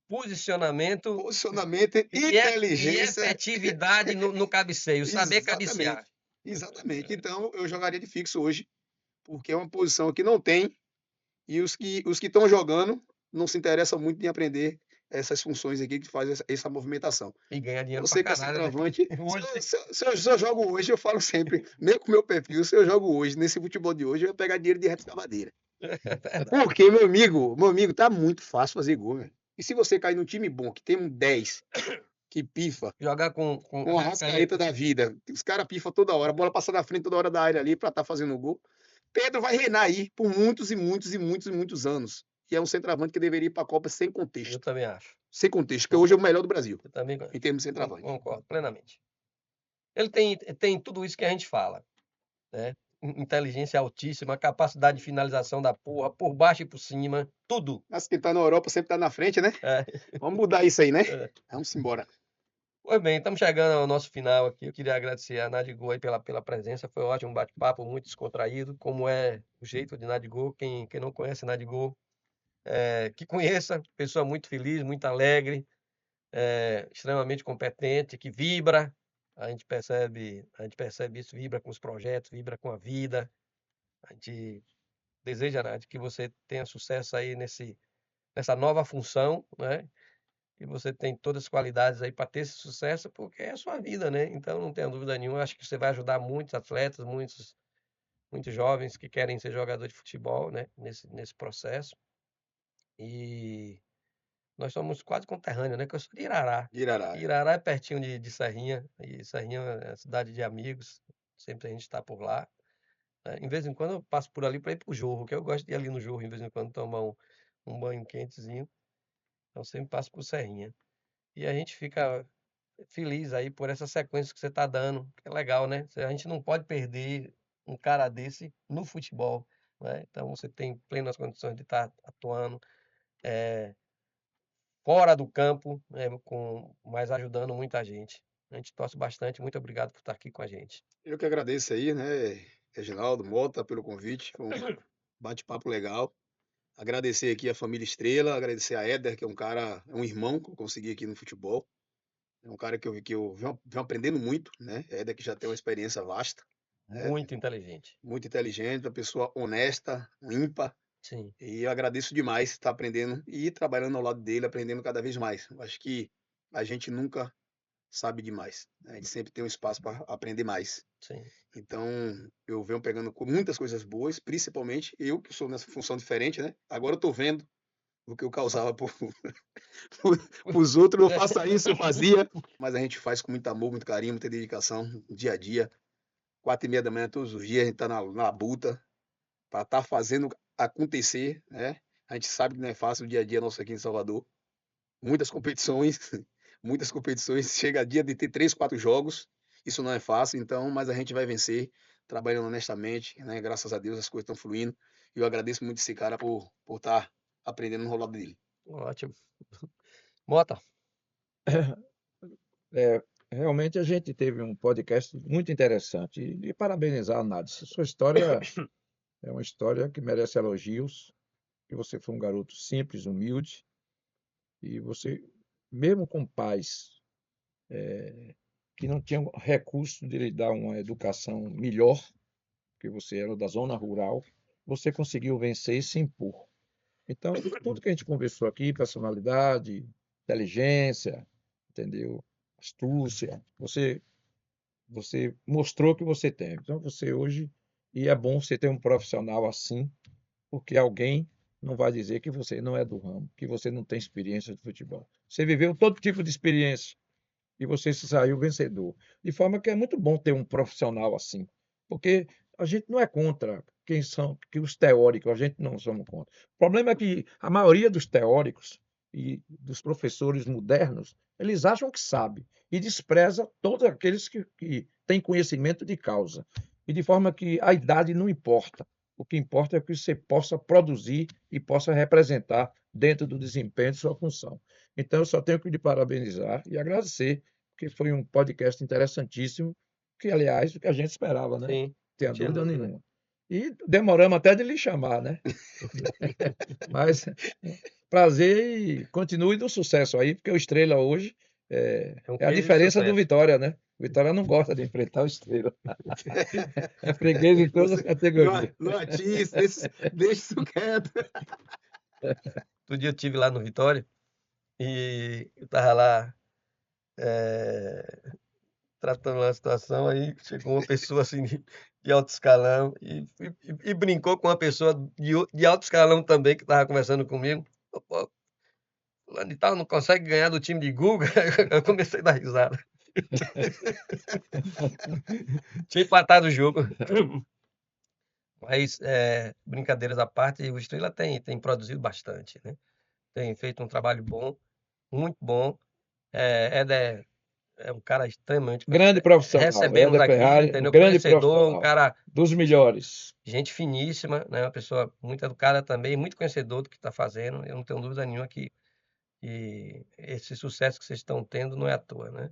Posicionamento Posicionamento, e inteligência. efetividade no cabeceio, saber cabecear. Exatamente. Então, eu jogaria de fixo hoje, porque é uma posição que não tem, e os que estão jogando não se interessam muito em aprender essas funções aqui que fazem essa movimentação. E ganhar dinheiro Você que pra é caralho, né? centroavante, Hoje- se eu jogo hoje, eu falo sempre, mesmo com o meu perfil, se eu jogo hoje, nesse futebol de hoje, eu ia pegar dinheiro de reto escavadeira. É verdade. Porque, meu amigo, tá muito fácil fazer gol, velho. E se você cair num time bom, que tem um 10, que pifa, Jogar com com a rascaeta da vida, os caras pifam toda hora, a bola passa na frente toda hora da área ali pra estar fazendo gol. Pedro vai reinar aí por muitos e muitos e muitos e muitos anos. E é um centroavante que deveria ir pra Copa sem Eu contexto. também acho. Sem contexto, porque hoje é o melhor do Brasil, Eu também em termos de centroavante. concordo plenamente. Ele tem tudo isso que a gente fala, né? Inteligência altíssima, capacidade de finalização da porra, por baixo e por cima, tudo. Mas quem tá na Europa sempre tá na frente, né? É. Vamos mudar isso aí, né? É. Vamos embora. Pois bem, estamos chegando ao nosso final aqui. Eu queria agradecer a Nadigol aí pela presença. Foi um ótimo bate-papo, muito descontraído, como é o jeito de Nadigol. Quem não conhece Nadigol, que conheça. Pessoa muito feliz, muito alegre, extremamente competente, que vibra. A gente percebe isso, vibra com os projetos, vibra com a vida. A gente deseja, Nath, que você tenha sucesso aí nessa nova função, né? E você tem todas as qualidades aí para ter esse sucesso, porque é a sua vida, né? Então não tenha dúvida nenhuma, acho que você vai ajudar muitos atletas, muitos jovens que querem ser jogador de futebol, né? Nesse processo. E nós somos quase conterrâneos, né? Que eu sou de Irará. Irará. Irará é pertinho de Serrinha, e Serrinha é cidade de amigos, sempre a gente está por lá. Em vez em quando eu passo por ali para ir pro Jorro, que eu gosto de ir ali no Jorro, em vez em quando tomar um banho quentezinho. Então sempre passo por Serrinha. E a gente fica feliz aí por essa sequência que você está dando, que é legal, né? A gente não pode perder um cara desse no futebol, né? Então você tem plenas condições de estar atuando fora do campo, né? Mas ajudando muita gente. A gente torce bastante. Muito obrigado por estar aqui com a gente. Eu que agradeço aí, né, Reginaldo, Mota, pelo convite. Foi um bate-papo legal. Agradecer aqui a família Estrela, agradecer a Éder, que é um irmão que eu consegui aqui no futebol. É um cara que eu venho aprendendo muito, né? Éder que já tem uma experiência vasta, Muito inteligente. muito inteligente, uma pessoa honesta, ímpar. Sim. E eu agradeço demais estar aprendendo e trabalhando ao lado dele, aprendendo cada vez mais. Eu acho que a gente nunca sabe demais, né? A gente sempre tem um espaço para aprender mais. Sim. Então, eu venho pegando muitas coisas boas, principalmente eu que sou nessa função diferente, né? Agora eu tô vendo o que eu causava pros outros, não faça isso, eu fazia. Mas a gente faz com muito amor, muito carinho, muita dedicação, dia a dia. 4h30 da manhã, todos os dias, a gente tá na labuta para estar fazendo acontecer, né? A gente sabe que não é fácil o dia a dia nosso aqui em Salvador. Muitas competições, chega dia de ter 3, 4 jogos, isso não é fácil, então, mas a gente vai vencer, trabalhando honestamente, né? Graças a Deus as coisas estão fluindo, e eu agradeço muito esse cara por estar aprendendo no rolado dele. Ótimo. Mota. Realmente a gente teve um podcast muito interessante e parabenizar a Nádia. Sua história é uma história que merece elogios, que você foi um garoto simples, humilde, e você, mesmo com pais que não tinham recurso de lhe dar uma educação melhor, porque você era da zona rural, você conseguiu vencer e se impor. Então, tudo que a gente conversou aqui, personalidade, inteligência, entendeu? Astúcia, você mostrou que você tem. Então, você hoje, e é bom você ter um profissional assim, porque alguém não vai dizer que você não é do ramo, que você não tem experiência de futebol. Você viveu todo tipo de experiência e você se saiu vencedor. De forma que é muito bom ter um profissional assim, porque a gente não é contra quem são que os teóricos, a gente não somos contra. O problema é que a maioria dos teóricos e dos professores modernos, eles acham que sabem e despreza todos aqueles que têm conhecimento de causa. E de forma que a idade não importa. O que importa é que você possa produzir e possa representar dentro do desempenho de sua função. Então, eu só tenho que lhe parabenizar e agradecer, porque foi um podcast interessantíssimo, que, aliás, o que a gente esperava, né? Sim, Não tenha tinha dúvida dúvida. nenhuma. E demoramos até de lhe chamar, né? Mas prazer e continue no sucesso aí, porque o Estrela hoje É um é a case de diferença do sucesso. Vitória, né? O Vitória não gosta de enfrentar o Estrela. É freguês em todas as categorias. Não atice, deixa isso quieto. Outro dia eu estive lá no Vitória e eu tava lá tratando uma situação, aí chegou uma pessoa assim de alto escalão e brincou com uma pessoa de alto escalão também que estava conversando comigo. Pô, fulano de tal não consegue ganhar do time de Guga. Eu comecei a dar risada. Tinha empatado o jogo. Mas, brincadeiras à parte, o Estrela tem produzido bastante, né? Tem feito um trabalho bom, muito bom. Éder é um cara extremamente. Grande profissional. Recebemos Éder aqui, Ferrari, um entendeu? grande Conhecedor, um profissional. cara, Dos melhores. gente finíssima, né? Uma pessoa muito educada também, muito conhecedor do que está fazendo. Eu não tenho dúvida nenhuma que esse sucesso que vocês estão tendo não é à toa, né?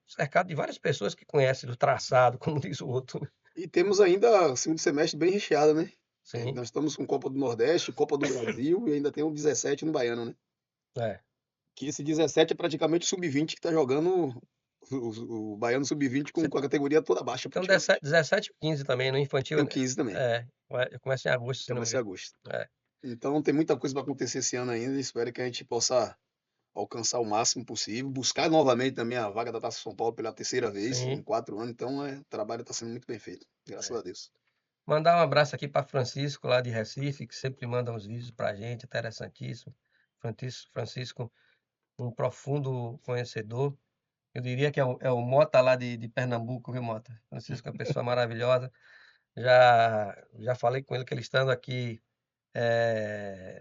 Cercado de várias pessoas que conhecem do traçado, como diz o outro. E temos ainda o segundo semestre bem recheado, né? Sim, Nós estamos com Copa do Nordeste, Copa do Brasil e ainda tem o 17 no Baiano, né? é. Que esse 17 é praticamente o sub-20 que está jogando o Baiano sub-20 com a categoria toda baixa, Então, praticamente. 17 e 15 também, no infantil. Tem o 15 também, Começa em agosto, se não me começa em engano. agosto. É. Então tem muita coisa para acontecer esse ano ainda. Espero que a gente possa alcançar o máximo possível, buscar novamente também a vaga da Taça São Paulo pela terceira vez em Sim. 4 anos. Então o trabalho está sendo muito bem feito, graças a Deus. Mandar um abraço aqui para Francisco, lá de Recife, que sempre manda uns vídeos para a gente, interessantíssimo. Francisco, um profundo conhecedor. Eu diria que é o Mota lá de Pernambuco, viu, Mota? Francisco é uma pessoa maravilhosa. Já falei com ele que ele estando aqui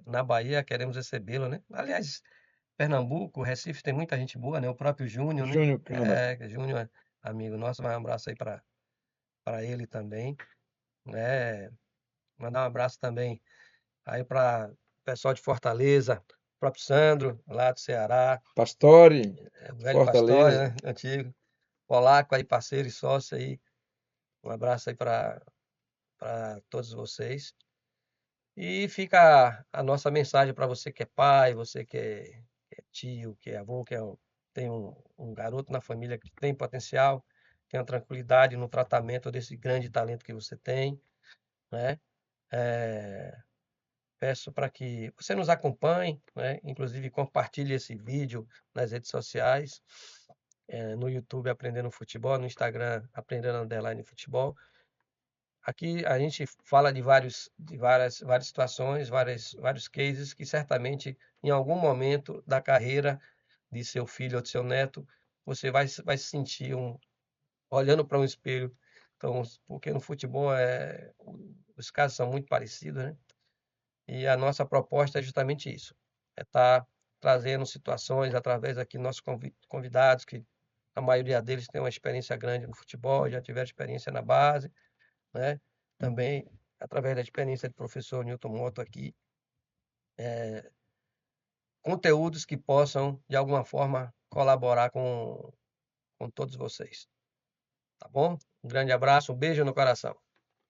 na Bahia, queremos recebê-lo, né? Aliás, Pernambuco, Recife tem muita gente boa, né? O próprio Júnior, né? Júnior Câmara. Júnior, amigo nosso, vai um abraço aí para ele também, né? Mandar um abraço também aí para o pessoal de Fortaleza, o próprio Sandro, lá do Ceará, Pastore, o velho Pastore, Fortaleza. né? Antigo, polaco aí, parceiro e sócio aí. Um abraço aí para todos vocês. E fica a nossa mensagem para você que é pai, você que é tio, que é avô, tem um garoto na família que tem potencial, tenha tranquilidade no tratamento desse grande talento que você tem, né? Peço para que você nos acompanhe, né? Inclusive compartilhe esse vídeo nas redes sociais, no YouTube Aprendendo Futebol, no Instagram Aprendendo Underline Futebol. Aqui a gente fala de várias situações, vários cases que certamente em algum momento da carreira de seu filho ou de seu neto, você vai se sentir olhando para um espelho. Então, porque no futebol os casos são muito parecidos, né? E a nossa proposta é justamente isso, é estar trazendo situações através aqui dos nossos convidados, que a maioria deles tem uma experiência grande no futebol, já tiveram experiência na base, né? Também, através da experiência do professor Newton Motto aqui, conteúdos que possam, de alguma forma, colaborar com todos vocês. Tá bom? Um grande abraço, um beijo no coração.